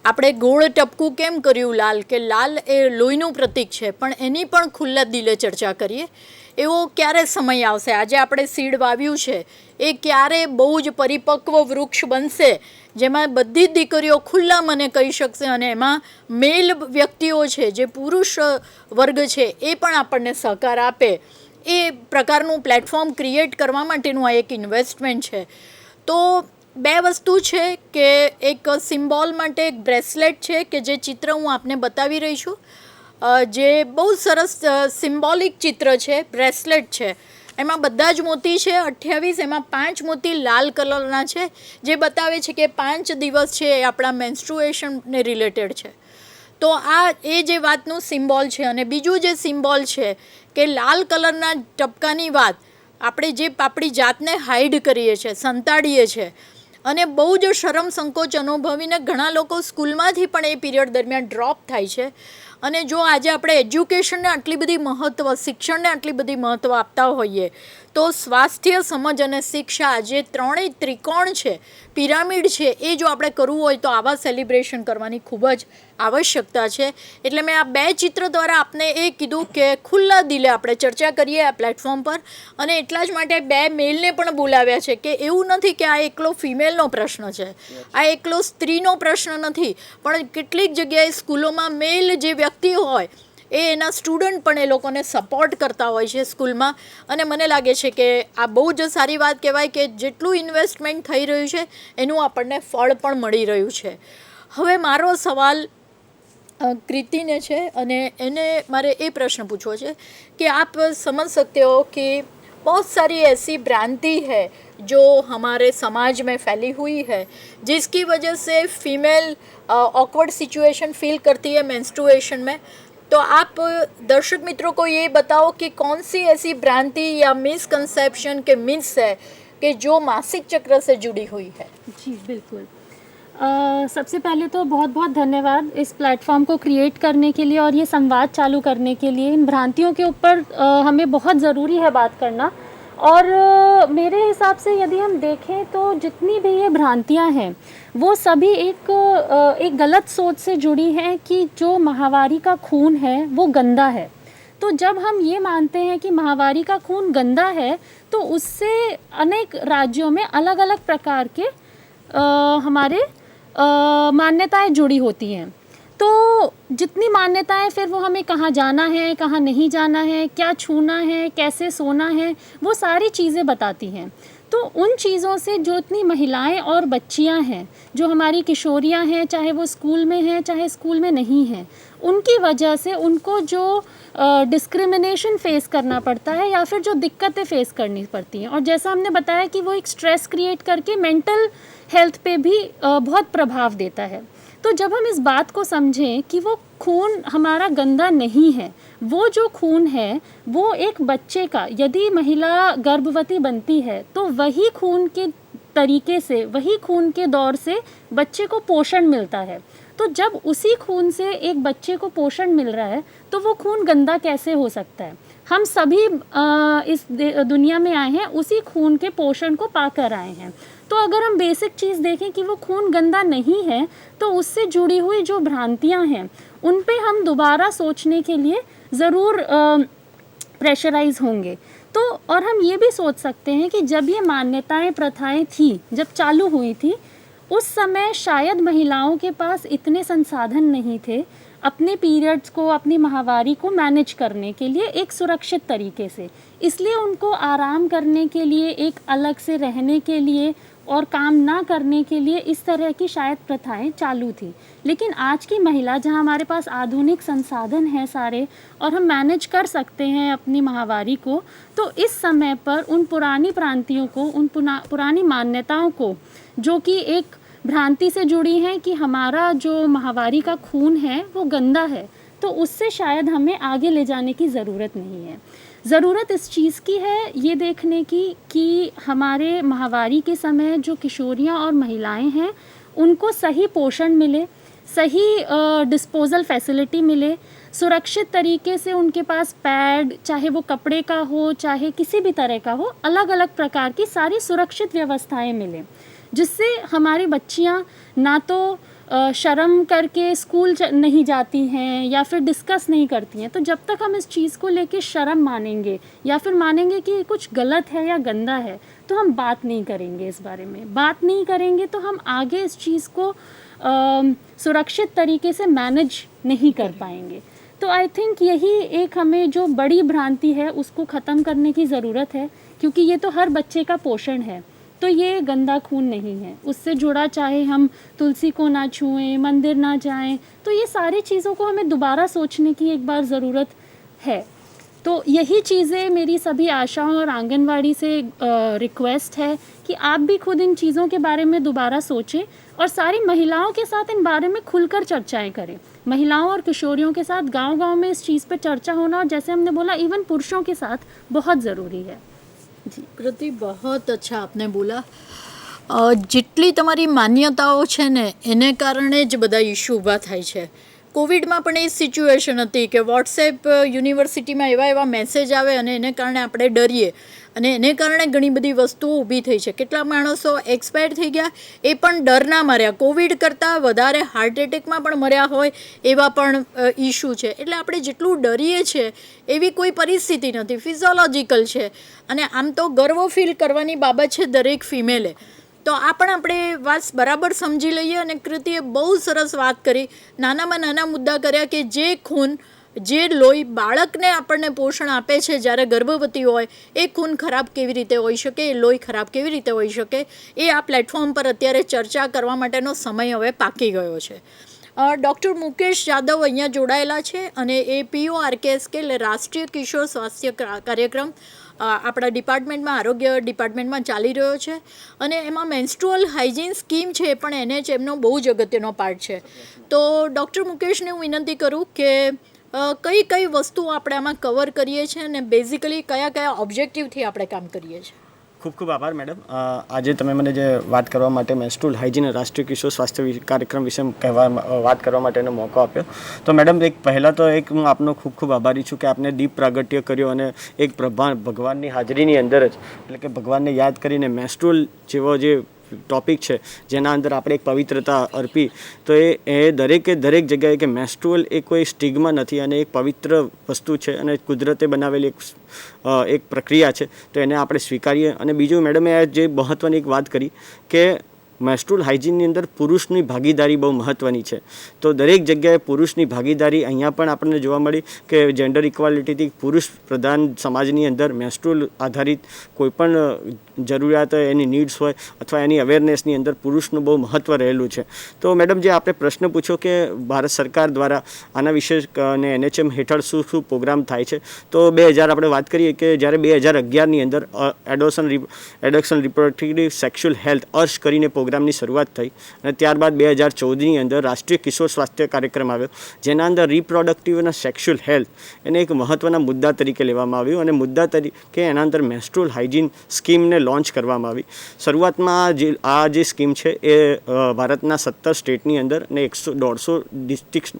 આપણે ગોળ ટપકું કેમ કર્યું લાલ કે લાલ એ લોહીનું પ્રતીક છે પણ એની પણ ખુલ્લા દિલે ચર્ચા કરીએ। એવો ક્યારે સમય આવશે, આજે આપણે સીડ વાવ્યું છે એ ક્યારે બહુ જ પરિપક્વ વૃક્ષ બનશે જેમાં બધી જ દીકરીઓ ખુલ્લા મને કહી શકશે અને એમાં મેલ વ્યક્તિઓ છે જે પુરુષ વર્ગ છે એ પણ આપણને સહકાર આપે, એ પ્રકારનું પ્લેટફોર્મ ક્રિએટ કરવા માટેનું આ એક ઇન્વેસ્ટમેન્ટ છે। તો બે વસ્તુ છે કે એક સિમ્બોલ માટે એક બ્રેસલેટ છે કે જે ચિત્ર હું આપને બતાવી રહી છું, જે બહુ સરસ સિમ્બોલિક ચિત્ર છે, બ્રેસલેટ છે, એમાં બધા જ મોતી છે 28, એમાં 5 મોતી લાલ કલરના છે જે બતાવે છે કે 5 દિવસ છે એ આપણા મેન્સ્ટ્રુએશનને રિલેટેડ છે। તો આ એ જે વાતનું સિમ્બોલ છે। અને બીજું જે સિમ્બોલ છે કે લાલ કલરના ટપકાની વાત આપણે જે આપણી જાતને હાઈડ કરીએ છીએ, સંતાડીએ છીએ અને બહુ જ શરમ સંકોચ અનુભવીને ઘણા લોકો સ્કૂલમાંથી પણ એ પીરિયડ દરમિયાન ડ્રોપ થાય છે। અને જો આજે આપણે એજ્યુકેશનને આટલી બધી મહત્ત્વ, શિક્ષણને આટલી બધી મહત્ત્વ આપતા હોઈએ તો સ્વાસ્થ્ય, સમજ અને શિક્ષા જે ત્રણેય ત્રિકોણ છે, પિરામિડ છે, એ જો આપણે કરવું હોય તો આવા સેલિબ્રેશન કરવાની ખૂબ જ આવશ્યકતા છે। એટલે મેં આ બે ચિત્ર દ્વારા આપને એ કીધું કે ખુલ્લા દિલે આપણે ચર્ચા કરીએ આ પ્લેટફોર્મ પર અને એટલા જ માટે બે મેલને પણ બોલાવ્યા છે કે એવું નથી કે આ એકલો ફિમેલનો પ્રશ્ન છે, આ એકલો સ્ત્રીનો પ્રશ્ન નથી, પણ કેટલીક જગ્યાએ સ્કૂલોમાં મેલ જે વ્યક્તિ હોય એ એના સ્ટુડન્ટ પણ એ લોકોને સપોર્ટ કરતા હોય છે સ્કૂલમાં। અને મને લાગે છે કે આ બહુ જ સારી વાત કહેવાય કે જેટલું ઇન્વેસ્ટમેન્ટ થઈ રહ્યું છે એનું આપણને ફળ પણ મળી રહ્યું છે। હવે મારો સવાલ कृति ने छे અને એને મારે એ પ્રશ્ન પૂછવો છે कि आप समझ सकते हो कि बहुत सारी ऐसी भ्रांति है जो हमारे समाज में फैली हुई है जिसकी वजह से फीमेल ऑकवर्ड सिचुएशन फील करती है मेंस्ट्रुएशन में। तो आप दर्शक मित्रों को ये बताओ कि कौन सी ऐसी भ्रांति या मिसकंसेप्शन के मिथ्स है कि जो मासिक चक्र से जुड़ी हुई है। जी बिल्कुल। सबसे पहले तो बहुत बहुत धन्यवाद इस प्लेटफॉर्म को क्रिएट करने के लिए और ये संवाद चालू करने के लिए। इन भ्रांतियों के ऊपर हमें बहुत ज़रूरी है बात करना। और मेरे हिसाब से यदि हम देखें तो जितनी भी ये भ्रांतियां हैं वो सभी एक गलत सोच से जुड़ी हैं कि जो माहवारी का खून है वो गंदा है। तो जब हम ये मानते हैं कि माहवारी का खून गंदा है तो उससे अनेक राज्यों में अलग अलग प्रकार के हमारे मान्यताएं जुड़ी होती हैं। तो जितनी मान्यताएं फिर वो हमें कहाँ जाना है, कहाँ नहीं जाना है, क्या छूना है, कैसे सोना है, वो सारी चीज़ें बताती हैं। तो उन चीज़ों से जो इतनी महिलाएं और बच्चियां हैं, जो हमारी किशोरियां हैं, चाहे वो स्कूल में हैं चाहे स्कूल में नहीं हैं, उनकी वजह से उनको जो डिस्क्रिमिनेशन फेस करना पड़ता है या फिर जो दिक्कतें फेस करनी पड़ती हैं। और जैसा हमने बताया कि वो एक स्ट्रेस क्रिएट करके मेंटल हेल्थ पे भी बहुत प्रभाव देता है। तो जब हम इस बात को समझें कि वो खून हमारा गंदा नहीं है, वो जो खून है वो एक बच्चे का, यदि महिला गर्भवती बनती है तो वही खून के तरीके से, वही खून के दौर से बच्चे को पोषण मिलता है। तो जब उसी खून से एक बच्चे को पोषण मिल रहा है तो वो खून गंदा कैसे हो सकता है? हम सभी इस दुनिया में आए हैं, उसी खून के पोषण को पाकर आए हैं। तो अगर हम बेसिक चीज़ देखें कि वो खून गंदा नहीं है, तो उससे जुड़ी हुई जो भ्रांतियां हैं उन पे हम दोबारा सोचने के लिए ज़रूर प्रेशराइज होंगे। तो और हम ये भी सोच सकते हैं कि जब ये मान्यताएं, प्रथाएं थी, जब चालू हुई थी, उस समय शायद महिलाओं के पास इतने संसाधन नहीं थे अपने पीरियड्स को, अपनी माहवारी को मैनेज करने के लिए एक सुरक्षित तरीके से। इसलिए उनको आराम करने के लिए, एक अलग से रहने के लिए और काम ना करने के लिए इस तरह की शायद प्रथाएं चालू थी। लेकिन आज की महिला, जहां हमारे पास आधुनिक संसाधन हैं सारे और हम मैनेज कर सकते हैं अपनी माहवारी को, तो इस समय पर उन पुरानी भ्रांतियों को, उन पुरानी मान्यताओं को, जो कि एक भ्रांति से जुड़ी हैं कि हमारा जो माहवारी का खून है वो गंदा है, तो उससे शायद हमें आगे ले जाने की ज़रूरत नहीं है। ज़रूरत इस चीज़ की है ये देखने की कि हमारे माहवारी के समय जो किशोरियाँ और महिलाएं हैं उनको सही पोषण मिले, सही डिस्पोजल फैसिलिटी मिले, सुरक्षित तरीके से उनके पास पैड, चाहे वो कपड़े का हो चाहे किसी भी तरह का हो, अलग अलग प्रकार की सारी सुरक्षित व्यवस्थाएं मिलें, जिससे हमारी बच्चियां ना तो शर्म करके स्कूल नहीं जाती हैं या फिर डिस्कस नहीं करती हैं। तो जब तक हम इस चीज़ को लेके शर्म मानेंगे या फिर मानेंगे कि कुछ गलत है या गंदा है, तो हम बात नहीं करेंगे, इस बारे में बात नहीं करेंगे, तो हम आगे इस चीज़ को सुरक्षित तरीके से मैनेज नहीं कर पाएंगे। तो आई थिंक यही एक हमें जो बड़ी भ्रांति है उसको ख़त्म करने की ज़रूरत है, क्योंकि ये तो हर बच्चे का पोषण है, तो ये गंदा खून नहीं है। उससे जुड़ा चाहे हम तुलसी को ना छुएं, मंदिर ना जाएं, तो ये सारी चीज़ों को हमें दोबारा सोचने की एक बार ज़रूरत है। तो यही चीज़ें मेरी सभी आशाओं और आंगनवाड़ी से रिक्वेस्ट है कि आप भी खुद इन चीज़ों के बारे में दोबारा सोचें और सारी महिलाओं के साथ इन बारे में खुलकर चर्चाएं करें। महिलाओं और किशोरियों के साथ गांव-गांव में इस चीज़ पर चर्चा होना, और जैसे हमने बोला इवन पुरुषों के साथ बहुत ज़रूरी है। જી કૃતિ, बहुत अच्छा आपने बोला। જેટલી તમારી માન્યતાઓ છે ને એને કારણે જ બધા ઇશ્યુ ઊભા થાય છે। કોવિડમાં પણ એ સિચ્યુએશન હતી કે વોટ્સએપ યુનિવર્સિટીમાં એવા મેસેજ આવે અને એને કારણે આપણે ડરીએ અને એને કારણે ઘણી બધી વસ્તુઓ ઊભી થઈ છે। કેટલા માણસો એક્સપાયર થઈ ગયા એ પણ ડરના મર્યા, કોવિડ કરતાં વધારે હાર્ટ એટેકમાં પણ મર્યા હોય એવા પણ ઇશ્યુ છે। એટલે આપણે જેટલું ડરીએ છીએ એવી કોઈ પરિસ્થિતિ નથી, ફિઝિયોલોજિકલ છે અને આમ તો ગર્વ ફીલ કરવાની બાબત છે દરેક ફિમેલે। તો આ પણ આપણે વાત બરાબર સમજી લઈએ। અને કૃતિએ બહુ સરસ વાત કરી, નાનામાં નાના મુદ્દા કર્યા કે જે ખૂન, જે લોહી બાળકને આપણને પોષણ આપે છે જ્યારે ગર્ભવતી હોય, એ ખૂન ખરાબ કેવી રીતે હોઈ શકે, એ લોહી ખરાબ કેવી રીતે હોઈ શકે, એ આ પ્લેટફોર્મ પર અત્યારે ચર્ચા કરવા માટેનો સમય હવે પાકી ગયો છે। ડૉક્ટર મુકેશ જાદવ અહીંયા જોડાયેલા છે અને એ PORKS કે એટલે રાષ્ટ્રીય કિશોર સ્વાસ્થ્ય કાર્યક્રમ આપણા ડિપાર્ટમેન્ટમાં, આરોગ્ય ડિપાર્ટમેન્ટમાં ચાલી રહ્યો છે અને એમાં મેન્સ્ટ્રુઅલ હાઇજીન સ્કીમ છે પણ એને જ એમનો બહુ જ અગત્યનો પાર્ટ છે। તો ડૉક્ટર મુકેશને હું વિનંતી કરું કે કઈ કઈ વસ્તુઓ આપણે આમાં કવર કરીએ છીએ અને બેઝિકલી કયા કયા ઓબ્જેક્ટિવથી આપણે કામ કરીએ છીએ। ખૂબ ખૂબ આભાર મેડમ। આજે તમે મને જે વાત કરવા માટે મેન્સ્ટ્રુઅલ હાઇજીન રાષ્ટ્રીય કિશોર સ્વાસ્થ્ય કાર્યક્રમ વિશે વાત કરવા માટેનો મોકો આપ્યો। તો મેડમ પહેલાં તો હું આપનો ખૂબ ખૂબ આભારી છું કે આપને દીપ પ્રાગટ્ય કર્યો અને એક ભગવાનની હાજરીની અંદર જ, એટલે કે ભગવાનને યાદ કરીને મેન્સ્ટ્રુઅલ જેવો જે ટોપિક છે જેના અંદર આપણે એક પવિત્રતા અર્પી, તો એ દરેક જગ્યાએ કે મેન્સ્ટ્રુઅલ એ કોઈ સ્ટિગ્મા નથી અને એક પવિત્ર વસ્તુ છે અને કુદરતે બનાવેલી એક પ્રક્રિયા છે, તો એને આપણે સ્વીકારીએ। અને બીજું મેડમે જે મહત્ત્વની એક વાત કરી કે મેન્સ્ટ્રુઅલ હાઇજીનની અંદર પુરુષની ભાગીદારી બહુ મહત્ત્વની છે। તો દરેક જગ્યાએ પુરુષની ભાગીદારી અહીંયા પણ આપણને જોવા મળી કે જેન્ડર ઇક્વાલિટીથી પુરુષ પ્રધાન સમાજની અંદર મેન્સ્ટ્રુઅલ આધારિત કોઈપણ જરૂરિયાત હોય, એની નીડ્સ હોય અથવા એની અવેરનેસની અંદર પુરુષનું બહુ મહત્ત્વ રહેલું છે. તો મેડમ, જે આપણે પ્રશ્ન પૂછ્યો કે ભારત સરકાર દ્વારા આના વિશે અને NHM હેઠળ શું શું પ્રોગ્રામ થાય છે, તો 2000 આપણે વાત કરીએ કે જ્યારે 2011ની અંદર એડોક્શન રિપ્રોડક્ટિવ સેક્સ્યુઅલ હેલ્થ અર્શ કરીને પ્રોગ્રામની શરૂઆત થઈ અને ત્યારબાદ 2014ની અંદર રાષ્ટ્રીય કિશોર સ્વાસ્થ્ય કાર્યક્રમ આવ્યો, જેના અંદર રિપ્રોડક્ટિવ અને સેક્સ્યુઅલ હેલ્થ એને એક મહત્ત્વના મુદ્દા તરીકે લેવામાં આવ્યું અને મુદ્દા તરીકે એના અંદર મેન્સ્ટ્રુઅલ હાઇજીન સ્કીમને લોન્ચ કરવામાં આવી. શરૂઆતમાં આ જે સ્કીમ છે એ ભારતના 17 સ્ટેટની અંદર અને 150 ડિસ્ટ્રિક્ટ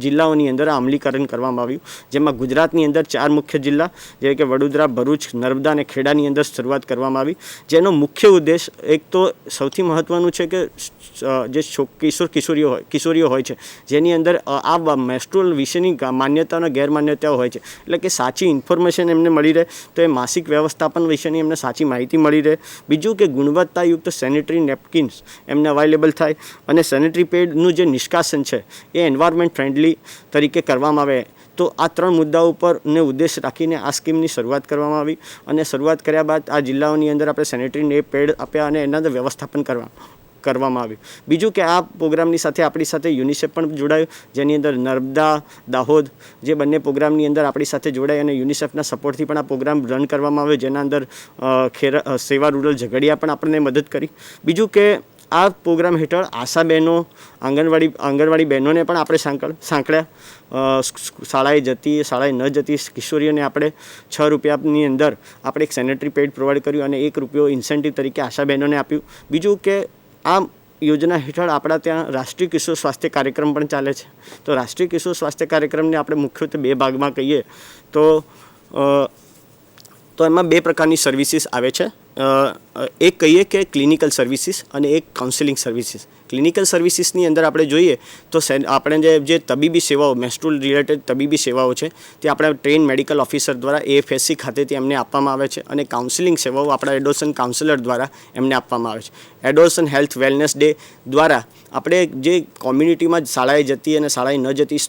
જિલ્લાઓની અંદર અમલીકરણ કરવામાં આવ્યું, જેમાં ગુજરાતની અંદર 4 મુખ્ય જિલ્લા જેવી કે વડોદરા, ભરૂચ, નર્મદા અને ખેડાની અંદર શરૂઆત કરવામાં આવી. જેનો મુખ્ય ઉદ્દેશ એક તો સૌથી મહત્ત્વનું છે કે જે કિશોરીઓ હોય છે જેની અંદર આ મેન્સ્ટ્રુઅલ વિશેની માન્યતા અને ગેરમાન્યતાઓ હોય છે, એટલે કે સાચી ઇન્ફોર્મેશન એમને મળી રહે, તો એ માસિક વ્યવસ્થાપન વિશેની એમને સાચી માહિતી મળી રહે. બીજું કે ગુણવત્તાયુક્ત સેનિટરી નેપકિન્સ એમને અવેલેબલ થાય અને સેનિટરી પેડનું જે નિષ્કાસન છે એ એન્વાયરમેન્ટ ફ્રેન્ડલી તરીકે કરવામાં આવે. તો આ 3 મુદ્દાઓ ઉપર ને ઉદ્દેશ રાખીને આ સ્કીમની શરૂઆત કરવામાં આવી અને શરૂઆત કર્યા બાદ આ જિલ્લાઓની અંદર આપણે સેનિટરી પેડ આપ્યા અને એના વ્યવસ્થાપન કરવામાં આવ્યું. બીજું કે આ પ્રોગ્રામની સાથે આપણી સાથે યુનિસેફ પણ જોડાયું, જેની અંદર નર્મદા, દાહોદ જે બંને પ્રોગ્રામની અંદર આપણી સાથે જોડાય અને યુનિસેફના સપોર્ટથી પણ આ પ્રોગ્રામ રન કરવામાં આવ્યો, જેના અંદર સેવા રૂરલ ઝઘડિયા પણ આપણને મદદ કરી. બીજું કે આ પ્રોગ્રામ હેઠળ આશા બહેનો, આંગણવાડી બહેનોને પણ આપણે સાંકળ્યા. શાળાએ જતી, શાળાએ ન જતી કિશોરીઓને આપણે 6 રૂપિયાની અંદર આપણે એક સેનેટરી પેડ પ્રોવાઈડ કર્યું અને ₹1 ઇન્સેન્ટિવ તરીકે આશા બહેનોને આપ્યું. બીજું કે આ યોજના હેઠળ આપણા ત્યાં રાષ્ટ્રીય કિશોર સ્વાસ્થ્ય કાર્યક્રમ પણ ચાલે છે. તો રાષ્ટ્રીય કિશોર સ્વાસ્થ્ય કાર્યક્રમને આપણે મુખ્યત્વે 2 ભાગમાં કહીએ તો એમાં 2 પ્રકારની સર્વિસીસ આવે છે. એક કહીએ કે ક્લિનિકલ સર્વિસીસ અને એક કાઉન્સિલિંગ સર્વિસીસ. ક્લિનિકલ સર્વિસીસની અંદર આપણે જોઈએ તો આપણે જે તબીબી સેવાઓ, મેન્સ્ટ્રુઅલ રિલેટેડ તબીબી સેવાઓ છે તે આપણા ટ્રેન મેડિકલ ઓફિસર દ્વારા AFSC ખાતેથી એમને આપવામાં આવે છે અને કાઉન્સિલિંગ સેવાઓ આપણા એડોશન કાઉન્સિલર દ્વારા એમને આપવામાં આવે છે. એડોશન હેલ્થ વેલનેસ ડે દ્વારા આપણે જે કોમ્યુનિટીમાં શાળાએ જતી અને શાળાએ ન જતી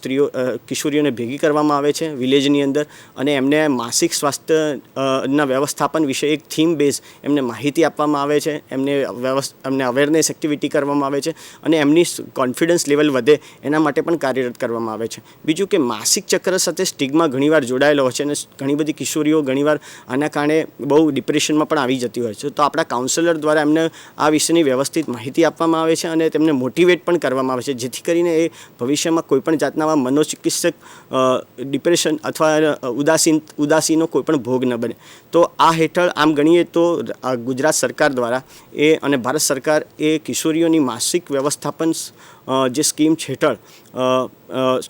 કિશોરીઓને ભેગી કરવામાં આવે છે વિલેજની અંદર અને એમને માસિક સ્વાસ્થ્યના વ્યવસ્થાપન વિશે એક થીમ બેઝ એમને માહિતી આપવામાં આવે છે, એમને અવેરનેસ એક્ટિવિટી કરવામાં આવે છે અને એમની કોન્ફિડન્સ લેવલ વધે એના માટે પણ કાર્યરત કરવામાં આવે છે. બીજું કે માસિક ચક્ર સાથે સ્ટિગ્મા ઘણીવાર જોડાયેલો હોય છે અને ઘણી બધી કિશોરીઓ ઘણીવાર આના કારણે બહુ ડિપ્રેશનમાં પણ આવી જતી હોય છે. તો આપણા કાઉન્સલર દ્વારા એમને આ વિશેની વ્યવસ્થિત માહિતી આપવામાં આવે છે અને તેમને મોટિવેટ પણ કરવામાં આવે છે, જેથી કરીને એ ભવિષ્યમાં કોઈપણ જાતના મનોચિકિત્સક ડિપ્રેશન અથવા ઉદાસીનો કોઈપણ ભોગ ન બને. તો આ હેઠળ આમ ગણીએ તો ગુજરાત સરકાર દ્વારા અને ભારત સરકાર એ કિશોરીઓની માસિક વ્યવસ્થાપન જે સ્કીમ હેઠળ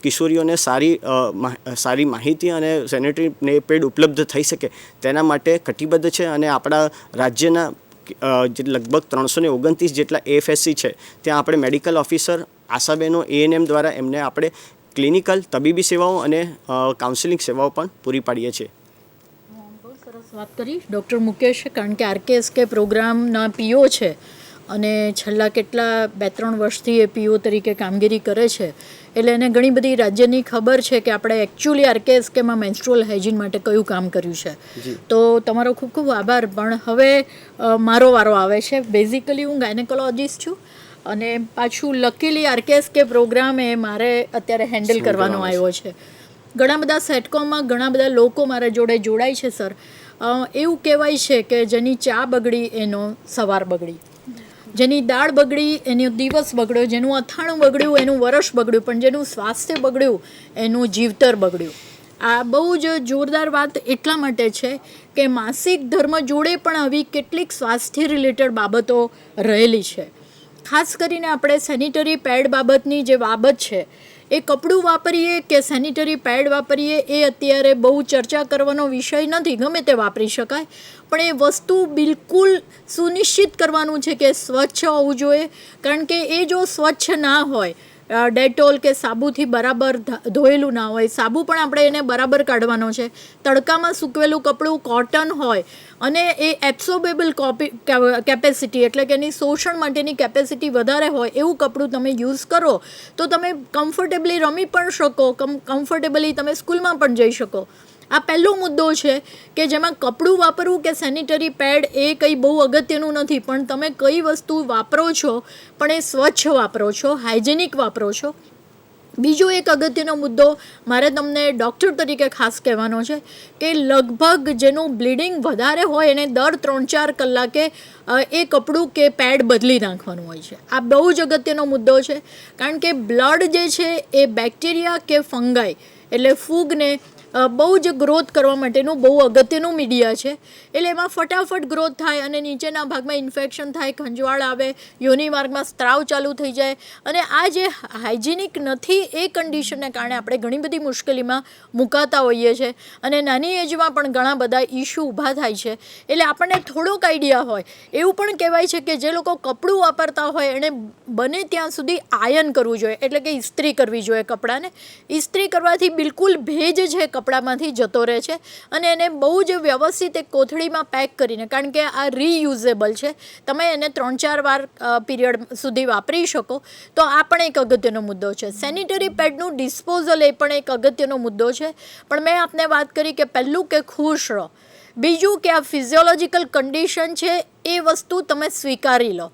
કિશોરીઓને સારી માહિતી અને સેનેટરી પેડ ઉપલબ્ધ થઈ શકે તેના માટે કટિબદ્ધ છે અને આપણા રાજ્યના જે લગભગ 329 જેટલા AFSC છે ત્યાં આપણે મેડિકલ ઓફિસર, આશાબહેનો, ANM દ્વારા એમને આપણે ક્લિનિકલ તબીબી સેવાઓ અને કાઉન્સિલિંગ સેવાઓ પણ પૂરી પાડીએ છીએ. વાત કરી ડૉક્ટર મુકેશ, કારણ કે RKSK પ્રોગ્રામના PO છે અને છેલ્લા કેટલા 2-3 વર્ષથી એ PO તરીકે કામગીરી કરે છે, એટલે એને ઘણી બધી રાજ્યની ખબર છે કે આપણે એકચ્યુઅલી RKSKમાં મેન્સ્ટ્રુઅલ હાઇજીન માટે કયું કામ કર્યું છે. તો તમારો ખૂબ ખૂબ આભાર. પણ હવે મારો વારો આવે છે. બેઝિકલી હું ગાયનેકોલોજીસ્ટ છું અને પાછું લકીલી RKSK પ્રોગ્રામ એ મારે અત્યારે હેન્ડલ કરવાનો આવ્યો છે. ઘણા બધા સેટકોમમાં ઘણા બધા લોકો મારા જોડે જોડાય છે સર. એવું કહેવાય છે કે જેની ચા બગડી એનો સવાર બગડી, જેની દાળ બગડી એનો દિવસ બગડ્યો, જેનું અથાણું બગડ્યું એનું વરસ બગડ્યું, પણ જેનું સ્વાસ્થ્ય બગડ્યું એનું જીવતર બગડ્યું. આ બહુ જ જોરદાર વાત એટલા માટે છે કે માસિક ધર્મ જોડે પણ આવી કેટલીક સ્વાસ્થ્ય રિલેટેડ બાબતો રહેલી છે. ખાસ કરીને આપણે સેનિટરી પેડ બાબતની જે બાબત છે એ કપડું વાપરીએ કે સેનિટરી પેડ વાપરીએ એ અત્યારે બહુ ચર્ચા કરવાનો વિષય નથી, ગમે તે વાપરી શકાય, પણ એ વસ્તુ બિલકુલ સુનિશ્ચિત કરવાનું છે કે સ્વચ્છ હોવું જોઈએ. કારણ કે એ જો સ્વચ્છ ના હોય, ડેટોલ કે સાબુથી બરાબર ધોયેલું ના હોય, સાબુ પણ આપણે એને બરાબર કાઢવાનો છે, તડકામાં સૂકવેલું કપડું કોટન હોય અને એ એબ્સોર્બેબલ કેપેસિટી એટલે કે એની શોષણ માટેની કેપેસિટી વધારે હોય એવું કપડું તમે યુઝ કરો તો તમે કમ્ફર્ટેબલી રમી પણ શકો, કમ્ફર્ટેબલી તમે સ્કૂલમાં પણ જઈ શકો. આ પહેલો મુદ્દો છે કે જેમાં કપડું વાપરવું કે સેનિટરી પેડ એ કંઈ બહુ અગત્યનું નથી, પણ તમે કઈ વસ્તુ વાપરો છો પણ એ સ્વચ્છ વાપરો છો, હાઇજેનિક વાપરો છો. બીજો એક અગત્યનો મુદ્દો મારે તમને ડૉક્ટર તરીકે ખાસ કહેવાનો છે કે લગભગ જેનું બ્લીડિંગ વધારે હોય એને દર 3-4 કલાકે એ કપડું કે પેડ બદલી નાખવાનું હોય છે. આ બહુ જ અગત્યનો મુદ્દો છે, કારણ કે બ્લડ જે છે એ બેક્ટેરિયા કે ફંગાઈ એટલે ફૂગને બહુ જ ગ્રોથ કરવા માટેનું બહુ અગત્યનું મીડિયા છે. એટલે એમાં ફટાફટ ગ્રોથ થાય અને નીચેના ભાગમાં ઇન્ફેક્શન થાય, ખંજવાળ આવે, યોનિ માર્ગમાં સ્ત્રાવ ચાલુ થઈ જાય. અને આ જે હાઇજેનિક નથી એ કન્ડિશનને કારણે આપણે ઘણી બધી મુશ્કેલીમાં મુકાતા હોઈએ છીએ અને નાની એજમાં પણ ઘણા બધા ઇસ્યુ ઊભા થાય છે. એટલે આપણને થોડોક આઈડિયા હોય. એવું પણ કહેવાય છે કે જે લોકો કપડું વાપરતા હોય એણે બને ત્યાં સુધી આયન કરવું જોઈએ, એટલે કે ઇસ્ત્રી કરવી જોઈએ કપડાને. ઇસ્ત્રી કરવાથી બિલકુલ ભેજ છે કપડામાંથી જતો રહે છે અને એને બહુ જ વ્યવસ્થિત એક કોથળીમાં પેક કરીને, કારણ કે આ રીયુઝેબલ છે, તમે એને 3-4 વાર પીરિયડ સુધી વાપરી શકો. તો આ પણ એક અગત્યનો મુદ્દો છે. સેનિટરી પેડનું ડિસ્પોઝલ એ પણ એક અગત્યનો મુદ્દો છે. પણ મેં આપને વાત કરી કે પહેલું કે ખુશ રહો, બીજું કે આ ફિઝિયોલોજીકલ કન્ડિશન છે એ વસ્તુ તમે સ્વીકારી લો,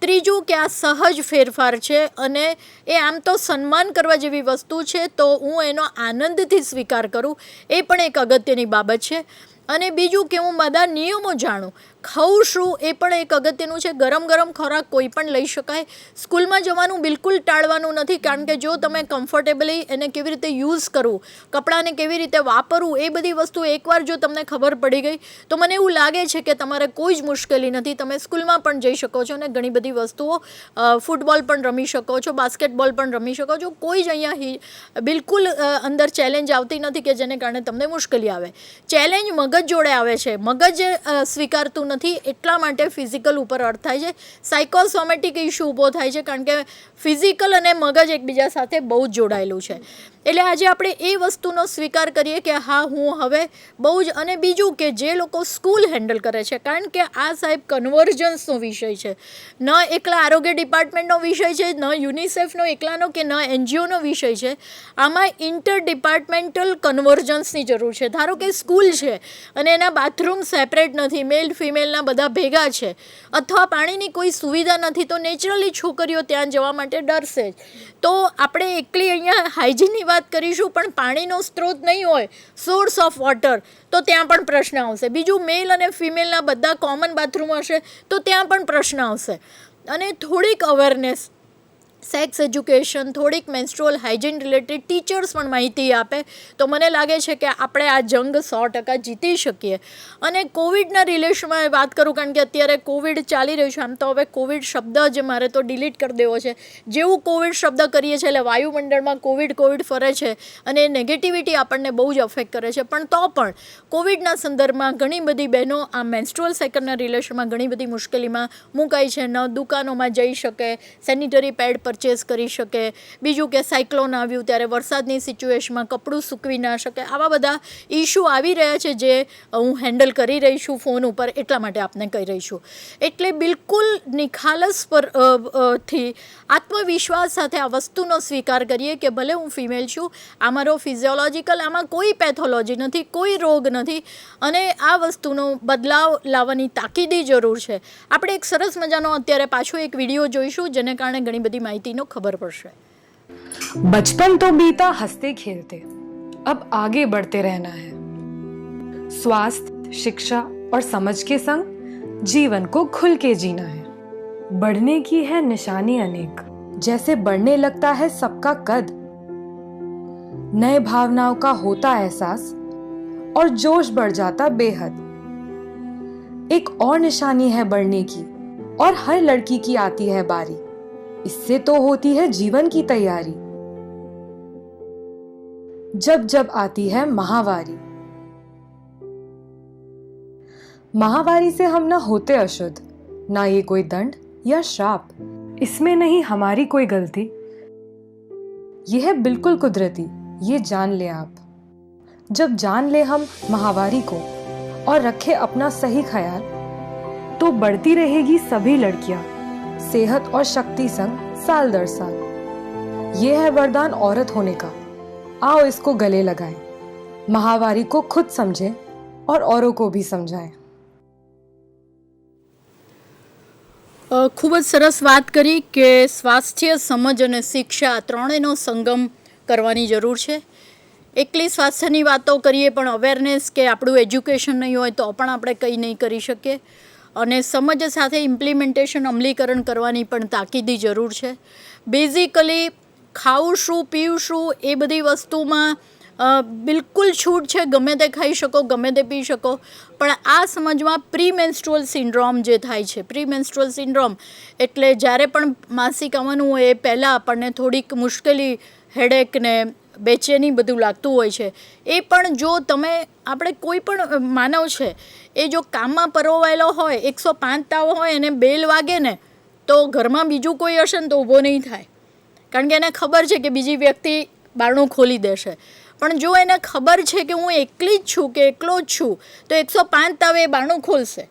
ત્રીજું કે આ સહજ ફેરફાર છે અને એ આમ તો સન્માન કરવા જેવી વસ્તુ છે, તો હું એનો આનંદથી સ્વીકાર કરું, એ પણ એક અગત્યની બાબત છે. અને બીજું કે હું બધા નિયમો જાણું, ખાઉં શું એ પણ એક અગત્યનું છે. ગરમ ગરમ ખોરાક કોઈ પણ લઈ શકાય. સ્કૂલમાં જવાનું બિલકુલ ટાળવાનું નથી, કારણ કે જો તમે કમ્ફર્ટેબલી એને કેવી રીતે યુઝ કરવું, કપડાને કેવી રીતે વાપરવું, એ બધી વસ્તુ એકવાર જો તમને ખબર પડી ગઈ તો મને એવું લાગે છે કે તમારે કોઈ જ મુશ્કેલી નથી. તમે સ્કૂલમાં પણ જઈ શકો છો અને ઘણી બધી વસ્તુઓ, ફૂટબોલ પણ રમી શકો છો, બાસ્કેટબોલ પણ રમી શકો છો. કોઈ જ અહીંયા બિલકુલ અંદર ચેલેન્જ આવતી નથી કે જેને કારણે તમને મુશ્કેલી આવે. ચેલેન્જ મગજ જોડે આવે છે, મગજ સ્વીકારતું નથી, એટલા માટે ફિઝિકલ ઉપર અર્થ થાય છે, સાયકોસોમેટિક ઇશ્યુ ઊભો થાય છે, કારણ કે ફિઝિકલ અને મગજ એકબીજા સાથે બહુ જ જોડાયેલું છે. એટલે આજે આપણે એ વસ્તુનો સ્વીકાર કરીએ કે હા હું હવે બહુ જ. અને બીજું કે જે લોકો સ્કૂલ હેન્ડલ કરે છે, કારણ કે આ સાહેબ કન્વર્જન્સનો વિષય છે, ન એકલા આરોગ્ય ડિપાર્ટમેન્ટનો વિષય છે, ન યુનિસેફનો એકલાનો કે ન NGOનો વિષય છે. આમાં ઇન્ટર ડિપાર્ટમેન્ટલ કન્વર્જન્સની જરૂર છે. ધારો કે સ્કૂલ છે અને એના બાથરૂમ સેપરેટ નથી, મેલ ફિમેલના બધા ભેગા છે, અથવા પાણીની કોઈ સુવિધા નથી, તો નેચરલી છોકરીઓ ત્યાં જવા માટે ડરશે જ. તો આપણે એકલી અહીંયા હાઇજીનની વાત કરીશું પણ પાણીનો સ્ત્રોત નહીં હોય, સોર્સ ઓફ વોટર, તો ત્યાં પણ પ્રશ્ન આવશે. બીજું મેલ અને ફિમેલના બધા કોમન બાથરૂમ હશે તો ત્યાં પણ પ્રશ્ન આવશે. અને થોડીક અવેરનેસ, સેક્સ એજ્યુકેશન, થોડીક મેન્સ્ટ્રુઅલ હાઇજીન રિલેટેડ ટીચર્સ પણ માહિતી આપે તો મને લાગે છે કે આપણે આ જંગ 100% જીતી શકીએ. અને કોવિડના રિલેશનમાં વાત કરું, કારણ કે અત્યારે કોવિડ ચાલી રહ્યું છે, આમ તો હવે કોવિડ શબ્દ જ મારે તો ડિલીટ કરી દેવો છે. જેવું કોવિડ શબ્દ કરીએ છીએ એટલે વાયુમંડળમાં કોવિડ ફરે છે અને નેગેટિવિટી આપણને બહુ જ અફેક્ટ કરે છે. પણ તો પણ કોવિડના સંદર્ભમાં ઘણી બધી બહેનો આ મેન્સ્ટ્રુઅલ સાયકલના રિલેશનમાં ઘણી બધી મુશ્કેલીમાં મુકાઈ છે. ન દુકાનોમાં જઈ શકે, સેનિટરી પેડ પરચેસ કરી શકે, બીજું કે સાયક્લોન આવ્યું ત્યારે વરસાદની સિચ્યુએશનમાં કપડું સૂકવી ના શકે. આવા બધા ઇશ્યુ આવી રહ્યા છે જે હું હેન્ડલ કરી રહી છું ફોન ઉપર, એટલા માટે આપને કહી રહી છું. એટલે બિલકુલ નિખાલસ થી આત્મવિશ્વાસ સાથે આ વસ્તુનો સ્વીકાર કરીએ કે ભલે હું ફિમેલ છું, આ મારો ફિઝિયોલોજીકલ, આમાં કોઈ પેથોલોજી નથી, કોઈ રોગ નથી, અને આ વસ્તુનો બદલાવ લાવવાની તાકીદી જરૂર છે. આપણે એક સરસ મજાનો અત્યારે પાછો એક વિડીયો જોઈશું જેને કારણે ઘણી બધી માહિતીનો ખબર પડશે. बचपन तो बीता हंसते खेलते, अब आगे बढ़ते रहना है. स्वास्थ्य, शिक्षा और समझ के संग जीवन को खुल के जीना है. बढ़ने की है निशानी अनेक, जैसे बढ़ने लगता है सबका कद. नए भावनाओं का होता एहसास और जोश बढ़ जाता बेहद. एक और निशानी है बढ़ने की और हर लड़की की आती है बारी. इससे तो होती है जीवन की तैयारी. जब जब आती है महावारी. महावारी से हम ना होते अशुद्ध, ना ये कोई दंड या श्राप. इसमें नहीं हमारी कोई गलती, ये है बिल्कुल कुदरती, ये जान ले आप. जब जान ले हम महावारी को और रखे अपना सही ख्याल, तो बढ़ती रहेगी सभी लड़कियां सेहत और शक्ति संग साल दर साल. ये है वरदान औरत होने का, आओ इसको गले लगाएं. महावारी को खुद समझे और औरों को भी समझाए। ખૂબ જ સરસ વાત કરી કે સ્વાસ્થ્ય, સમજ અને શિક્ષા ત્રણેયનો સંગમ કરવાની જરૂર છે. એકલી સ્વાસ્થ્યની વાતો કરીએ પણ અવેરનેસ કે આપણું એજ્યુકેશન નહીં હોય તો પણ આપણે કંઈ નહીં કરી શકીએ. અને સમજ સાથે ઇમ્પ્લિમેન્ટેશન, અમલીકરણ કરવાની પણ તાકીદી જરૂર છે. બેઝિકલી ખાવું શું, પીવું શું એ બધી વસ્તુમાં બિલકુલ છૂટ છે, ગમે તે ખાઈ શકો, ગમે તે પી શકો. પણ આ સમજમાં પ્રી મેન્સ્ટ્રુઅલ સિન્ડ્રોમ જે થાય છે, પ્રી મેન્સ્ટ્રુઅલ સિન્ડ્રોમ એટલે જ્યારે પણ માસિક આવવાનું હોય એ પહેલાં આપણને થોડીક મુશ્કેલી, હેડેક ને બેચેની બધું લાગતું હોય છે. એ પણ જો તમે, આપણે કોઈ પણ માનવ છે એ જો કામમાં પરોવાયેલો હોય, 105 તાવ હોય અને બેલ વાગે ને તો ઘરમાં બીજું કોઈ હશે ને તો ઊભો નહીં થાય, કારણ કે એને ખબર છે કે બીજી વ્યક્તિ બારણું ખોલી દેશે. પણ જો એને ખબર છે કે હું એકલી જ છું કે એકલો જ છું તો 105 તાવે એ બારણું ખોલશે.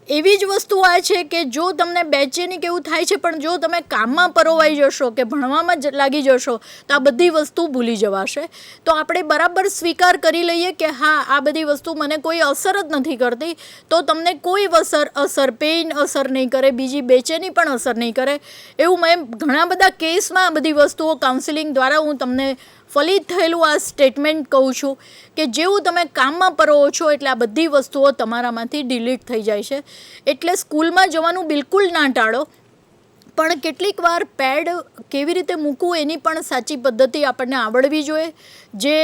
એવી જ વસ્તુ આ છે કે જો તમને બેચેની કેવું થાય છે પણ જો તમે કામમાં પરોવાઈ જશો કે ભણવામાં જ લાગી જશો તો આ બધી વસ્તુ ભૂલી જવાશે. તો આપણે બરાબર સ્વીકાર કરી લઈએ કે હા, આ બધી વસ્તુ મને કોઈ અસર જ નથી કરતી, તો તમને કોઈ અસર પેઇન અસર નહીં કરે, બીજી બેચેની પણ અસર નહીં કરે. એવું મેં ઘણા બધા કેસમાં આ બધી વસ્તુઓ કાઉન્સિલિંગ દ્વારા હું તમને ફલિત થયેલું આ સ્ટેટમેન્ટ કહું છું કે જેવું તમે કામમાં પરોવો છો એટલે આ બધી વસ્તુઓ તમારામાંથી ડિલીટ થઈ જાય છે. એટલે સ્કૂલમાં જવાનું બિલકુલ ના ટાળો, પણ કેટલીક વાર પેડ કેવી રીતે મૂકવું એની પણ સાચી પદ્ધતિ આપણને આવડવી જોઈએ. જે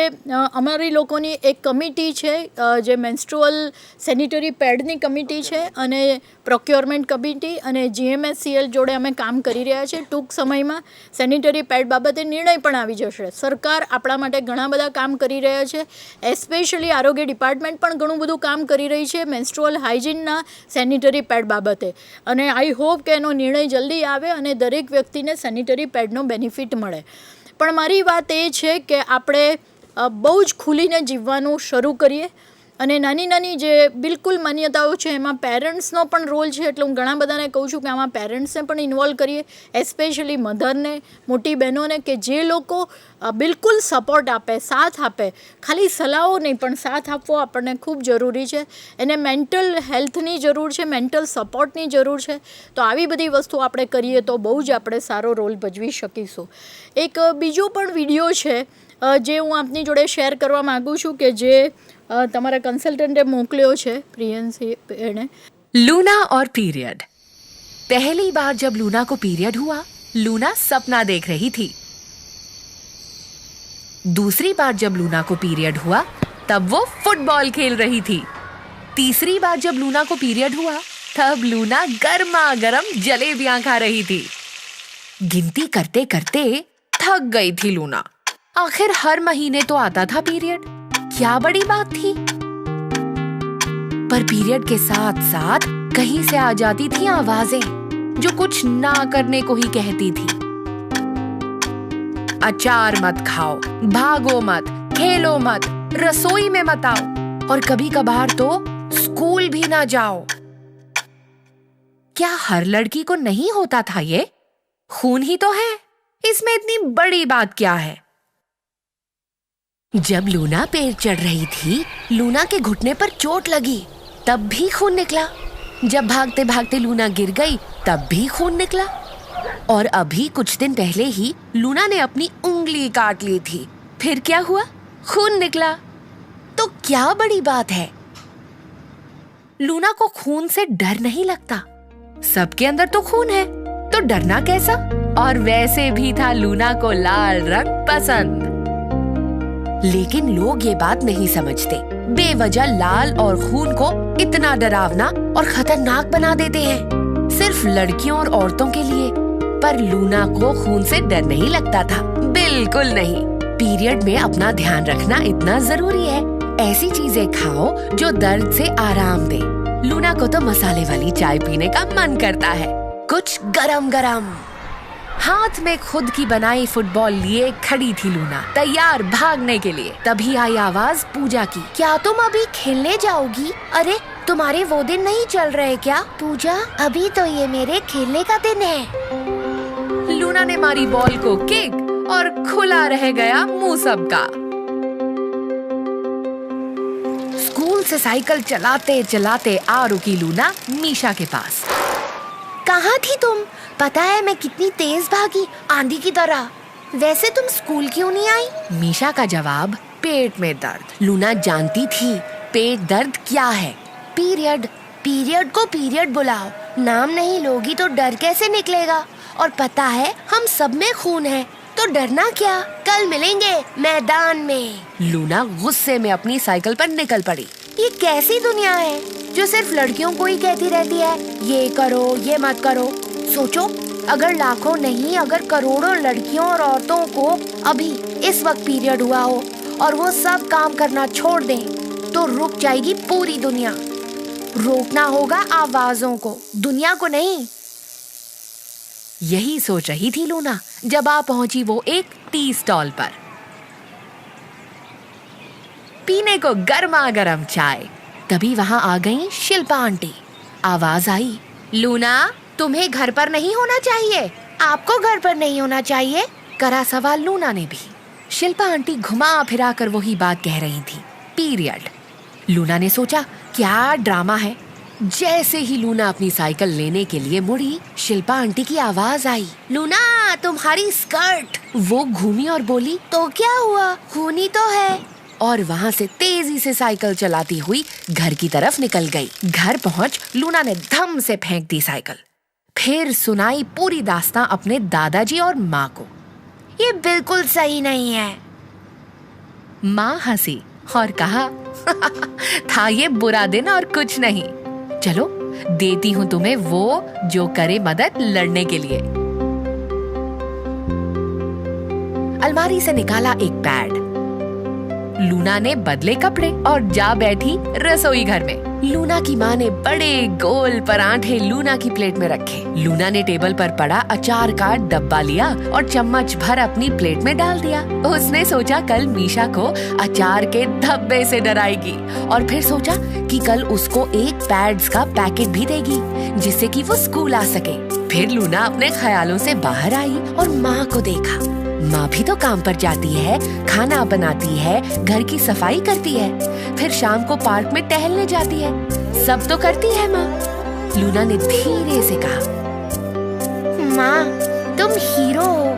અમારી લોકોની એક કમિટી છે, જે મેન્સ્ટ્રુઅલ સેનિટરી પેડની કમિટી છે અને પ્રોક્યોરમેન્ટ કમિટી અને GMSCL જોડે અમે કામ કરી રહ્યા છીએ. ટૂંક સમયમાં સેનિટરી પેડ બાબતે નિર્ણય પણ આવી જશે. સરકાર આપણા માટે ઘણા બધા કામ કરી રહ્યા છે, એસ્પેશિયલી આરોગ્ય ડિપાર્ટમેન્ટ પણ ઘણું બધું કામ કરી રહી છે મેન્સ્ટ્રુઅલ હાઇજીનના સેનિટરી પેડ બાબતે. અને આઈ હોપ કે એનો નિર્ણય જલ્દી આવે અને દરેક વ્યક્તિને સેનિટરી પેડનો બેનિફિટ મળે. પણ મારી વાત એ છે કે આપણે બહુ જ ખુલીને જીવવાનું શરૂ કરીએ અને નાની નાની જે બિલકુલ માન્યતાઓ છે એમાં પેરેન્ટ્સનો પણ રોલ છે. એટલે હું ઘણા બધાને કહું છું કે આમાં પેરેન્ટ્સને પણ ઇન્વોલ્વ કરીએ, એસ્પેશિયલી મધરને, મોટી બહેનોને, કે જે લોકો બિલકુલ સપોર્ટ આપે, સાથ આપે. ખાલી સલાહો નહીં પણ સાથ આપવો આપણને ખૂબ જરૂરી છે. એને મેન્ટલ હેલ્થની જરૂર છે, મેન્ટલ સપોર્ટની જરૂર છે. તો આવી બધી વસ્તુ આપણે કરીએ તો બહુ જ આપણે સારો રોલ ભજવી શકીશું. એક બીજો પણ વિડીયો છે જે હું આપની જોડે શેર કરવા માગું છું કે જે તમારા कंसल्टेंटे मोकल्यो छे प्रियंसी ने. लूना और पीरियड. पहली बार जब लूना को पीरियड हुआ, लूना सपना देख रही थी. दूसरी बार जब लूना को पीरियड हुआ तब वो फुटबॉल खेल रही थी. तीसरी बार जब लूना को पीरियड हुआ तब लूना गर्मा गर्म जलेबियां खा रही थी. गिनती करते करते थक गई थी लूना. आखिर हर महीने तो आता था पीरियड, क्या बड़ी बात थी. पर पीरियड के साथ साथ कहीं से आ जाती थी आवाजें जो कुछ ना करने को ही कहती थी. अचार मत खाओ, भागो मत, खेलो मत, रसोई में मत आओ और कभी कभार तो स्कूल भी ना जाओ. क्या हर लड़की को नहीं होता था ये? खून ही तो है, इसमें इतनी बड़ी बात क्या है. जब लूना पैर चढ़ रही थी, लूना के घुटने पर चोट लगी, तब भी खून निकला. जब भागते भागते लूना गिर गई, तब भी खून निकला. और अभी कुछ दिन पहले ही लूना ने अपनी उंगली काट ली थी, फिर क्या हुआ? खून निकला. तो क्या बड़ी बात है. लूना को खून से डर नहीं लगता. सबके अंदर तो खून है, तो डरना कैसा. और वैसे भी था लूना को लाल रंग पसंद. लेकिन लोग ये बात नहीं समझते. बेवजह लाल और खून को इतना डरावना और खतरनाक बना देते हैं, सिर्फ लड़कियों और औरतों के लिए. पर लूना को खून से डर नहीं लगता था, बिल्कुल नहीं. पीरियड में अपना ध्यान रखना इतना जरूरी है. ऐसी चीजें खाओ जो दर्द से आराम दे. लूना को तो मसाले वाली चाय पीने का मन करता है, कुछ गरम गरम. हाथ में खुद की बनाई फुटबॉल लिए खड़ी थी लूना, तैयार भागने के लिए. तभी आई आवाज पूजा की. क्या तुम अभी खेलने जाओगी? अरे तुम्हारे वो दिन नहीं चल रहे क्या? पूजा, अभी तो ये मेरे खेलने का दिन है. लूना ने मारी बॉल को किक और खुला रह गया मुंह सबका. से साइकिल चलाते चलाते आ रुकी लूना मीशा के पास। कहाँ थी तुम? पता है मैं कितनी तेज भागी, आंधी की तरह। वैसे तुम स्कूल क्यों नहीं आई? मीशा का जवाब, पेट में दर्द। लूना जानती थी पेट दर्द क्या है। पीरियड। पीरियड को पीरियड बुलाओ, नाम नहीं लोगी तो डर कैसे निकलेगा? और पता है हम सब में खून है, तो डरना क्या? कल मिलेंगे मैदान में। लूना गुस्से में अपनी साइकिल पर निकल पड़ी। ये कैसी दुनिया है जो सिर्फ लड़कियों को ही कहती रहती है ये करो ये मत करो। सोचो, अगर लाखों नहीं अगर करोड़ों लड़कियों और औरतों को अभी इस वक्त पीरियड हुआ हो और वो सब काम करना छोड़ दें तो रुक जाएगी पूरी दुनिया। रोकना होगा आवाजों को, दुनिया को नहीं। यही सोच रही थी लूना जब आ पहुंची वो एक टी स्टॉल पर। पीने को गर्मा गर्म चाय। तभी वहां आ गई शिल्पा आंटी। आवाज आई, लूना तुम्हें घर पर नहीं होना चाहिए। आपको घर पर नहीं होना चाहिए, करा सवाल लूना ने भी। शिल्पा आंटी घुमा फिरा कर वही बात कह रही थी, पीरियड। लूना ने सोचा क्या ड्रामा है। जैसे ही लूना अपनी साइकिल लेने के लिए मुड़ी, शिल्पा आंटी की आवाज आई, लूना तुम्हारी स्कर्ट। वो घूमी और बोली, तो क्या हुआ, खूनी तो है। और वहाँ से तेजी से साइकिल चलाती हुई घर की तरफ निकल गई। घर पहुँच लूना ने धम से फेंक दी साइकिल। फिर सुनाई पूरी दास्तां अपने दादाजी और माँ को। ये बिल्कुल सही नहीं है। माँ हंसी और कहा, था ये बुरा दिन और कुछ नहीं। चलो देती हूँ तुम्हें वो जो करे मदद लड़ने के लिए। अलमारी से निकाला एक पैड। लूना ने बदले कपड़े और जा बैठी रसोई घर में। लूना की माँ ने बड़े गोल पराठे लूना की प्लेट में रखे। लूना ने टेबल पर पड़ा अचार का डब्बा लिया और चम्मच भर अपनी प्लेट में डाल दिया। उसने सोचा कल मीशा को अचार के धब्बे से डराएगी और फिर सोचा कि कल उसको एक पैड्स का पैकेट भी देगी जिससे कि वो स्कूल आ सके। फिर लूना अपने ख्यालों से बाहर आई और माँ को देखा। माँ भी तो काम पर जाती है, खाना बनाती है, घर की सफाई करती है, फिर शाम को पार्क में टहलने जाती है। सब तो करती है माँ। लूना ने धीरे से कहा, माँ तुम हीरो हो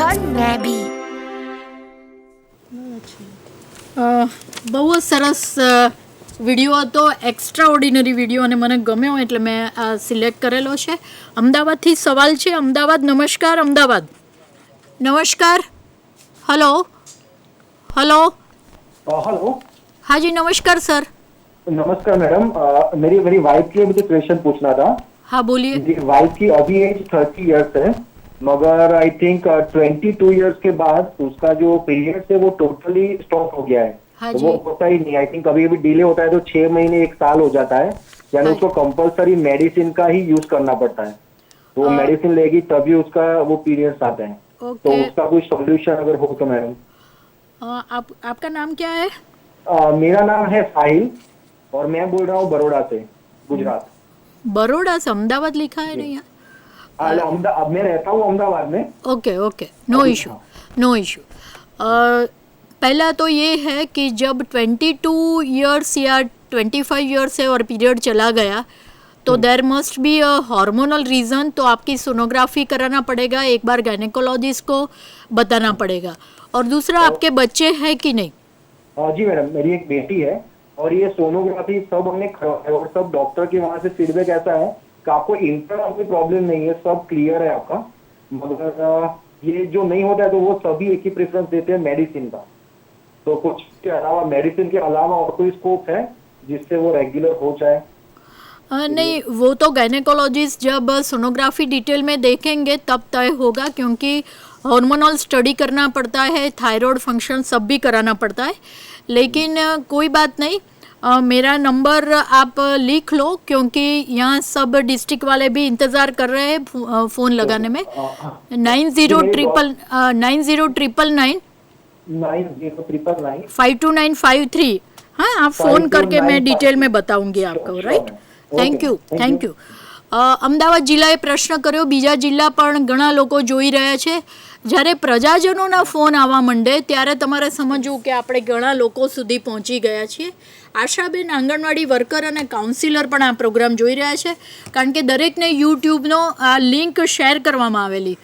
और मैं भी। બહુ જ સરસ વિડીયો હતો, એક્સ્ટ્રા ઓર્ડિનરી વિડીયો, અને મને ગમ્યો એટલે મેં આ સિલેક્ટ કરેલો છે. અમદાવાદથી સવાલ છે. અમદાવાદ, નમસ્કાર. અમદાવાદ, નમસ્કાર. Hello hello hello. हाँ जी नमस्कार सर. नमस्कार मैडम. मेरी मेरी वाइफ के लिए मुझे क्वेश्चन पूछना था. हाँ बोलिए. मेरी वाइफ की अभी एज 30 इयर्स है, मगर आई थिंक 22 इयर्स के बाद उसका जो पीरियड है वो टोटली स्टॉप हो गया है. हाँ तो जी. वो होता ही नहीं. आई थिंक कभी कभी डिले होता है तो 6 महीने 1 साल हो जाता है, यानी हाँ. उसको कंपलसरी मेडिसिन का ही यूज करना पड़ता है. तो मेडिसिन लेगी तभी उसका वो पीरियड्स आते हैं. तो उसका कोई सोल्यूशन अगर हो तो मैडम. आपका नाम क्या है? मेरा नाम है साहिल और मैं बोल रहा हूँ बड़ौदा से, गुजरात. बड़ौदा से? अहमदाबाद लिखा है नहीं? अब मैं रहता हूँ अहमदाबाद में. Okay okay, no issue no issue. पहला तो ये है कि जब 22 इयर्स या 25 इयर्स है और पीरियड चला गया तो there must be a hormonal reason. तो आपकी सोनोग्राफी कराना पड़ेगा, एक बार गायनेकोलॉजिस्ट को बताना पड़ेगा. और दूसरा, आपके बच्चे हैं कि नहीं? जी मैडम, मेरी एक बेटी है और ये सोनोग्राफी सब हमने करवाया और सब डॉक्टर के वहाँ से फीडबैक ऐसा है कि आपको इंटरनल कोई प्रॉब्लम नहीं है, सब क्लियर है आपका. मगर ये जो नहीं होता है तो वो सभी एक ही प्रेफरेंस देते हैं मेडिसिन का. तो कुछ के अलावा, मेडिसिन के अलावा और कोई स्कोप है जिससे वो रेगुलर हो जाए? नहीं, वो तो गायनेकोलॉजिस्ट जब सोनोग्राफी डिटेल में देखेंगे तब तय होगा, क्योंकि हार्मोनल स्टडी करना पड़ता है, थायराइड फंक्शन सब भी कराना पड़ता है. लेकिन कोई बात नहीं, मेरा नंबर आप लिख लो, क्योंकि यहाँ सब डिस्ट्रिक्ट वाले भी इंतज़ार कर रहे हैं फ़ोन लगाने में. 9099 52953. हाँ, आप फ़ोन करके मैं डिटेल में बताऊंगी आपको. Right, thank you thank you. અમદાવાદ જિલ્લાએ પ્રશ્ન કર્યો, બીજા જિલ્લા પણ ઘણા લોકો જોઈ રહ્યા છે. જ્યારે પ્રજાજનોના ફોન આવવા માંડે ત્યારે તમારે સમજવું કે આપણે ઘણા લોકો સુધી પહોંચી ગયા છીએ. આશાબેન આંગણવાડી વર્કર અને કાઉન્સિલર પણ આ પ્રોગ્રામ જોઈ રહ્યા છે, કારણ કે દરેકને યુટ્યુબનો આ લિંક શેર કરવામાં આવેલી.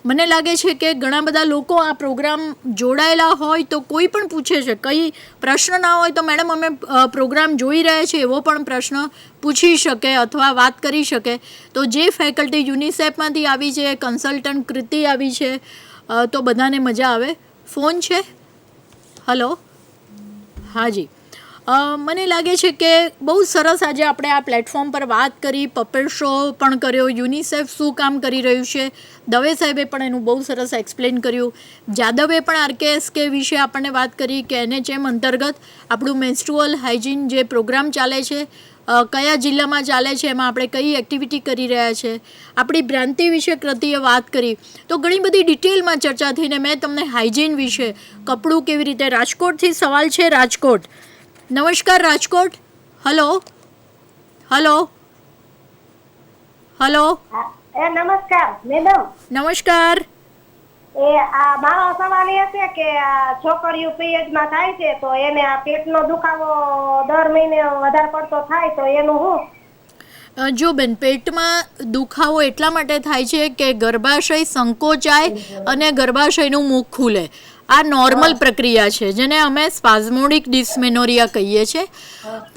મને લાગે છે કે ઘણા બધા લોકો આ પ્રોગ્રામ જોડાયેલા હોય તો કોઈ પણ પૂછે છે, કંઈ પ્રશ્ન ના હોય તો મેડમ અમે પ્રોગ્રામ જોઈ રહ્યા છીએ એવો પણ પ્રશ્ન પૂછી શકે અથવા વાત કરી શકે. તો જે ફેકલ્ટી યુનિસેફમાંથી આવી છે, કન્સલ્ટન્ટ કૃતિ આવી છે, તો બધાને મજા આવે. ફોન છે? હલો, હાજી. મને લાગે છે કે બહુ સરસ આજે આપણે આ પ્લેટફોર્મ પર વાત કરી, પપેટ શો પણ કર્યો, યુનિસેફ શું કામ કરી રહ્યું છે, દવે સાહેબે પણ એનું બહુ સરસ એક્સપ્લેન કર્યું, જાદવે પણ RKSK વિશે આપણને વાત કરી કે NHM અંતર્ગત આપણું મેન્સ્ટ્રુઅલ હાઇજીન જે પ્રોગ્રામ ચાલે છે, કયા જિલ્લામાં ચાલે છે, એમાં આપણે કઈ એક્ટિવિટી કરી રહ્યા છે, આપણી ભ્રાંતિ વિશે કૃતિએ વાત કરી. તો ઘણી બધી ડિટેલમાં ચર્ચા થઈને મેં તમને હાઇજીન વિશે, કપડું કેવી રીતે, રાજકોટથી સવાલ છે. રાજકોટ, નમસ્કાર રાજકોટ. Hello hello hello. નમસ્કાર મેડમ. નમસ્કાર. આ મારો સવાલ એ છે કે છોકરીઓ પીરિયડમાં થાય છે તો એને આ પેટનો દુખાવો દર મહિને વધારે પડતો થાય તો એનું શું? જો બેન, પેટમાં દુખાવો એટલા માટે થાય છે કે ગર્ભાશય સંકોચાય અને ગર્ભાશયનું મુખ ખુલે. આ નોર્મલ પ્રક્રિયા છે, જેને અમે સ્પાઝમોડિક ડિસ્મેનોરિયા કહીએ છીએ.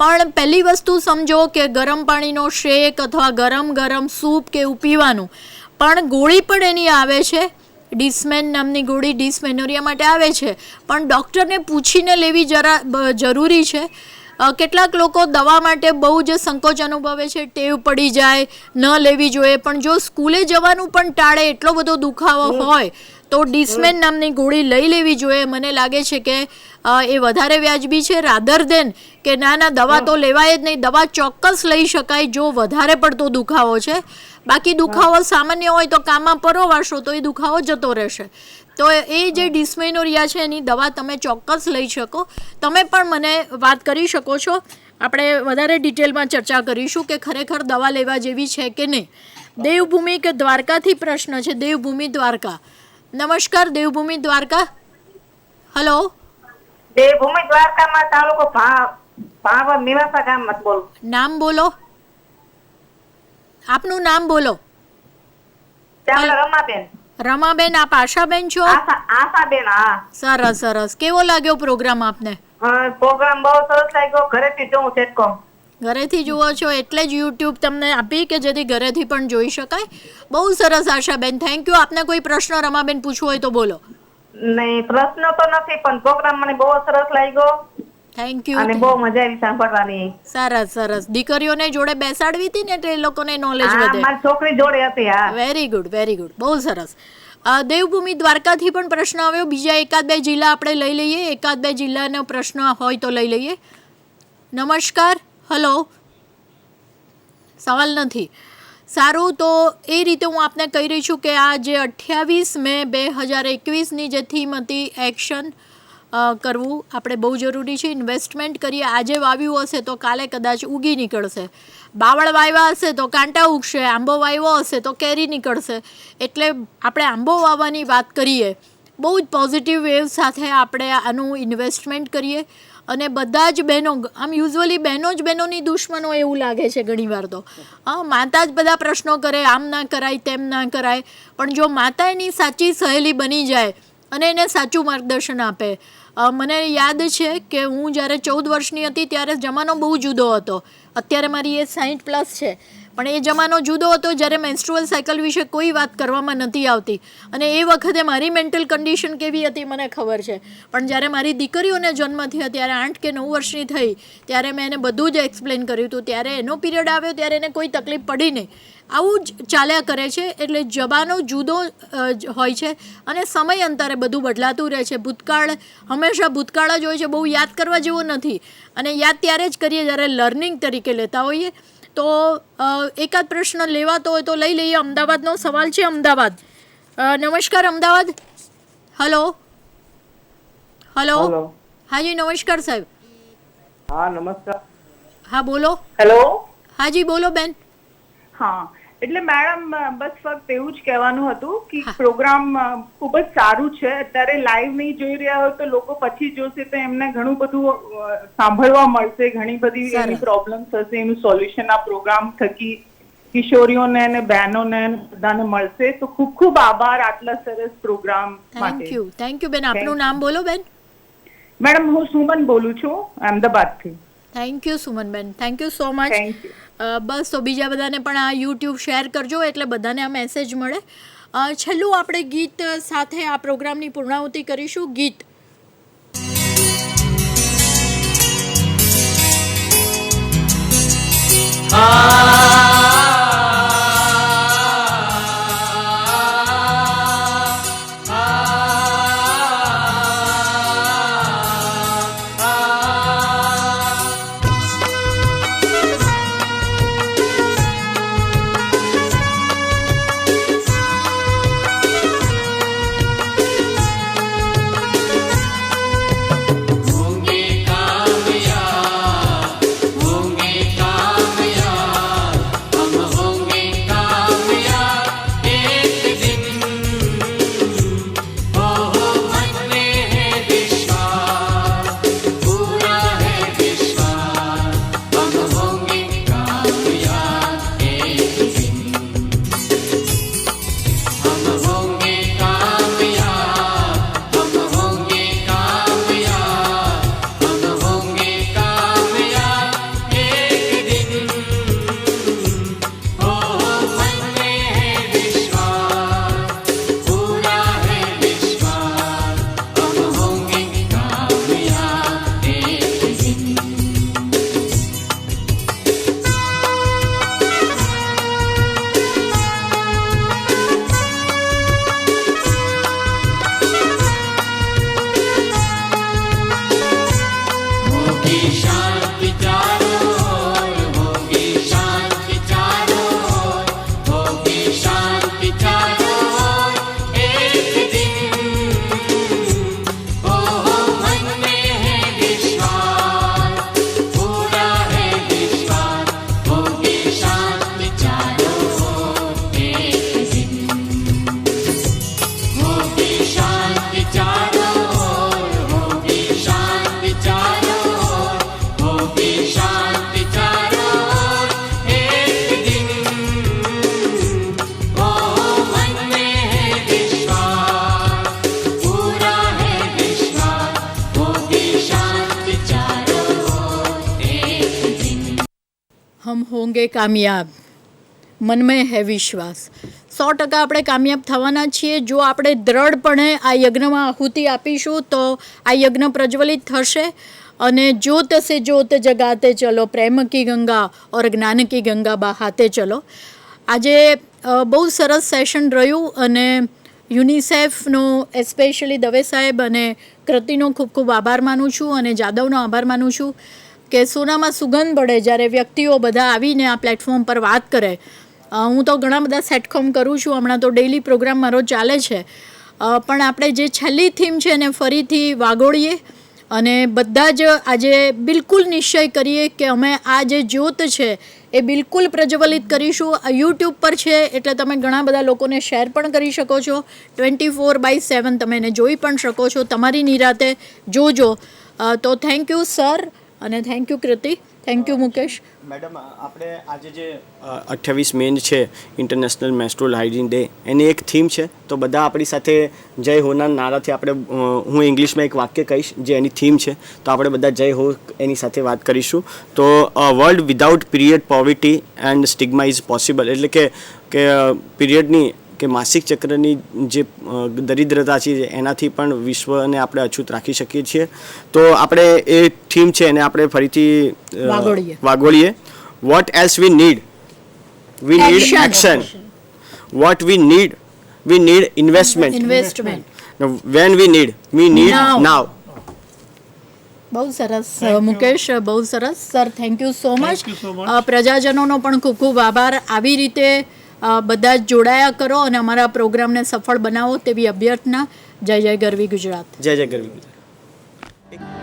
પણ પહેલી વસ્તુ સમજો કે ગરમ પાણીનો શેક અથવા ગરમ સૂપ કે એવું પીવાનું. પણ ગોળી પણ એની આવે છે, ડિસ્મેન નામની ગોળી ડિસ્મેનોરિયા માટે આવે છે, પણ ડૉક્ટરને પૂછીને લેવી જરૂરી છે. કેટલાક લોકો દવા માટે બહુ જ સંકોચ અનુભવે છે, ટેવ પડી જાય, ન લેવી જોઈએ. પણ જો સ્કૂલે જવાનું પણ ટાળે, એટલો બધો દુખાવો હોય તો ડિસ્મેન નામની ગોળી લઈ લેવી જોઈએ. મને લાગે છે કે એ વધારે વ્યાજબી છે રાધર દેન કે ના દવા તો લેવાય જ નહીં. દવા ચોક્કસ લઈ શકાય જો વધારે પડતો દુખાવો છે. બાકી દુખાવો સામાન્ય હોય તો કામમાં પરોવાશો તો એ દુખાવો જતો રહેશે. તો એ જે ડિસ્મેનોરિયા છે એની દવા તમે ચોક્કસ લઈ શકો. તમે પણ મને વાત કરી શકો છો, આપણે વધારે ડિટેલમાં ચર્ચા કરીશું કે ખરેખર દવા લેવા જેવી છે કે નહીં. દેવભૂમિ કે દ્વારકાથી પ્રશ્ન છે. દેવભૂમિ દ્વારકા. નમસ્કાર દેવભૂમિ દ્વારકા. હલો. દેવભૂમિ દ્વારકામાં તાલુકો ભાવર નિવાસા ગામમાં બોલો. નામ બોલો, આપનું નામ બોલો. રમાબેન. રમાબેન, આપ આશાબેન છો? આશાબેન. હા. સરસ સરસ. કેવો લાગ્યો પ્રોગ્રામ આપને? પ્રોગ્રામ બહુ સરસ લાગ્યો. ઘરેથી જોઉં સેટકોમ. ઘરેથી જુઓ છો એટલે જ યુટ્યુબ તમને આપી કે જેથી ઘરેથી પણ જોઈ શકાય. બહુ સરસ આશાબેન, થેન્ક યુ. આપને કોઈ પ્રશ્ન રમાબેન પૂછવો હોય તો બોલો. નહીં, પ્રશ્ન તો નથી, પણ પ્રોગ્રામ મને બહુ સરસ લાગ્યો. Thank you. અને બહુ મજા આવી સાંભળવાની. સરસ સરસ. દીકરીઓને જોડે બેસાડવી હતી ને એટલે એ લોકોને નોલેજ વધે. મારી છોકરી જોડે હતી. હા. વેરી ગુડ વેરી ગુડ, બહુ સરસ. દેવભૂમિ દ્વારકાથી પણ પ્રશ્ન આવ્યો. બીજા એકાદ બે જિલ્લા આપણે લઈ લઈએ, એકાદ બે જિલ્લાનો પ્રશ્ન હોય તો લઈ લઈએ. નમસ્કાર. હલો. સવાલ નથી. સારું, તો એ રીતે હું આપને કહી રહી છું કે આ જે 28 મે 2021ની જે થીમ હતી, એક્શન કરવું આપણે બહુ જરૂરી છે. ઇન્વેસ્ટમેન્ટ કરીએ. આજે વાવ્યું હશે તો કાલે કદાચ ઉગી નીકળશે. બાવળ વાવ્યા હશે તો કાંટા ઉગશે. આંબો વાવ્યો હશે તો કેરી નીકળશે. એટલે આપણે આંબો વાવવાની વાત કરીએ, બહુ જ પોઝિટિવ વેવ સાથે આપણે આનું ઇન્વેસ્ટમેન્ટ કરીએ. અને બધા જ બહેનો, આમ યુઝ્યુઅલી બહેનો જ બહેનોની દુશ્મનો એવું લાગે છે ઘણીવાર તો. માતા જ બધા પ્રશ્નો કરે, આમ ના કરાય તેમ ના કરાય. પણ જો માતા એની સાચી સહેલી બની જાય અને એને સાચું માર્ગદર્શન આપે. મને યાદ છે કે હું જ્યારે 14 વર્ષની હતી ત્યારે જમાનો બહુ જુદો હતો. અત્યારે મારી એજ 60+ છે, પણ એ જમાનો જુદો હતો જ્યારે મેન્સ્ટ્રુઅલ સાયકલ વિશે કોઈ વાત કરવામાં નથી આવતી. અને એ વખતે મારી મેન્ટલ કન્ડિશન કેવી હતી મને ખબર છે. પણ જ્યારે મારી દીકરીઓને જન્મ થયો ત્યારે 8 કે 9 વર્ષની થઈ ત્યારે મેં એને બધું જ એક્સપ્લેન કર્યું હતું. ત્યારે એનો પીરિયડ આવ્યો ત્યારે એને કોઈ તકલીફ પડી નહીં. આવું જ ચાલ્યા કરે છે. એટલે જમાનો જુદો હોય છે અને સમયાંતરે બધું બદલાતું રહે છે. ભૂતકાળ હંમેશા ભૂતકાળ જ હોય છે, બહુ યાદ કરવા જેવો નથી. અને યાદ ત્યારે જ કરીએ જ્યારે લર્નિંગ તરીકે લેતા હોઈએ. તો એકાદ પ્રશ્ન લેવાતો હોય તો લઈ લઈએ. અમદાવાદનો સવાલ છે. અમદાવાદ. નમસ્કાર અમદાવાદ. Hello hello. હાજી નમસ્કાર સાહેબ. હા નમસ્કાર. હા બોલો. હેલો. હાજી બોલો બેન. હા, એટલે મેડમ બસ ફક્ત એવું જ કહેવાનું હતું કે પ્રોગ્રામ ખૂબ જ સારું છે. અત્યારે લાઈવ નહીં જોઈ રહ્યા હોય તો લોકો પછી જોશે તો એમને ઘણું બધું સાંભળવા મળશે, ઘણી બધી એની પ્રોબ્લેમ્સ હશે, એનું સોલ્યુશન આ પ્રોગ્રામ થકી કિશોરીઓને અને બહેનોને બધાને મળશે. તો ખૂબ ખૂબ આભાર આટલા સરસ પ્રોગ્રામ માટે. થેન્ક યુ બેન. આપનું નામ બોલો બેન. મેડમ હું સુમન બોલું છું અમદાવાદથી. થેન્ક યુ સુમનબેન, થેન્ક યુ સો મચ. બસ તો બીજા બધાને પણ આ યુટ્યુબ શેર કરજો એટલે બધાને આ મેસેજ મળે. છેલ્લું આપણે ગીત સાથે આ પ્રોગ્રામની પૂર્ણાહુતિ કરીશું. ગીત हम होंगे कामयाब, मन में है विश्वास. 100% આપણે કામયાબ થવાના છીએ જો આપણે દ્રઢપણે આ યજ્ઞમાં આહુતિ આપીશું તો આ યજ્ઞ પ્રજ્વલિત થશે. અને જોત સે જોત જગાતે ચલો, પ્રેમ કી ગંગા ઓર જ્ઞાન કી ગંગા બહાતે ચલો. આજે બહુ સરસ સેશન રહ્યું અને યુનિસેફનો એસ્પેશિયલી દવે સાહેબ અને કૃતિનો ખૂબ ખૂબ આભાર માનું છું અને જાદવનો આભાર માનું છું કે સોનામાં સુગંધ પડે જ્યારે વ્યક્તિઓ બધા આવીને આ પ્લેટફોર્મ પર વાત કરે. હું તો ઘણા બધા સેટકોમ કરું છું, હમણાં તો ડેઇલી પ્રોગ્રામ મારો ચાલે છે, પણ આપણે જે છેલ્લી થીમ છે એને ફરીથી વાગોળીએ અને બધા જ આજે બિલકુલ નિશ્ચય કરીએ કે અમે આ જે જ્યોત છે એ બિલકુલ પ્રજ્વલિત કરીશું. આ યુટ્યુબ પર છે એટલે તમે ઘણા બધા લોકોને શેર પણ કરી શકો છો. 24/7 તમે એને જોઈ પણ શકો છો, તમારી નિરાતે જોજો. તો થેન્ક યુ સર અને thank you Kriti, thank you Mukesh. Madam આપણે આજે જે 28 મે છે ઇન્ટરનેશનલ મેન્સ્ટ્રુઅલ હાઇજીન ડે, એની એક થીમ છે તો બધા આપણી સાથે જય હોના નારાથી આપણે હું ઇંગ્લિશમાં એક વાક્ય કહીશ જે એની થીમ છે તો આપણે બધા જય હો એની સાથે વાત કરીશું. તો world without period poverty and stigma is possible, એટલે કે પીરિયડની કે માસિક ચક્રની જે દરિદ્રતા છે એનાથી પણ વિશ્વને આપણે અછૂત રાખી શકીએ છીએ. તો આપણે એ થીમ છે એને આપણે ફરીથી વાગોળીએ. What else we need action. What we need investment. When we need now. બહુ સરસ મુકેશ, બહુ સરસ sir, thank you so much. પ્રજાજનોનો પણ ખૂબ ખૂબ આભાર. આવી રીતે બધા જ જોડાયા કરો અને અમારા પ્રોગ્રામને સફળ બનાવો તેવી અભ્યર્થના. જય જય ગરવી ગુજરાત. જય જય ગરવી ગુજરાત.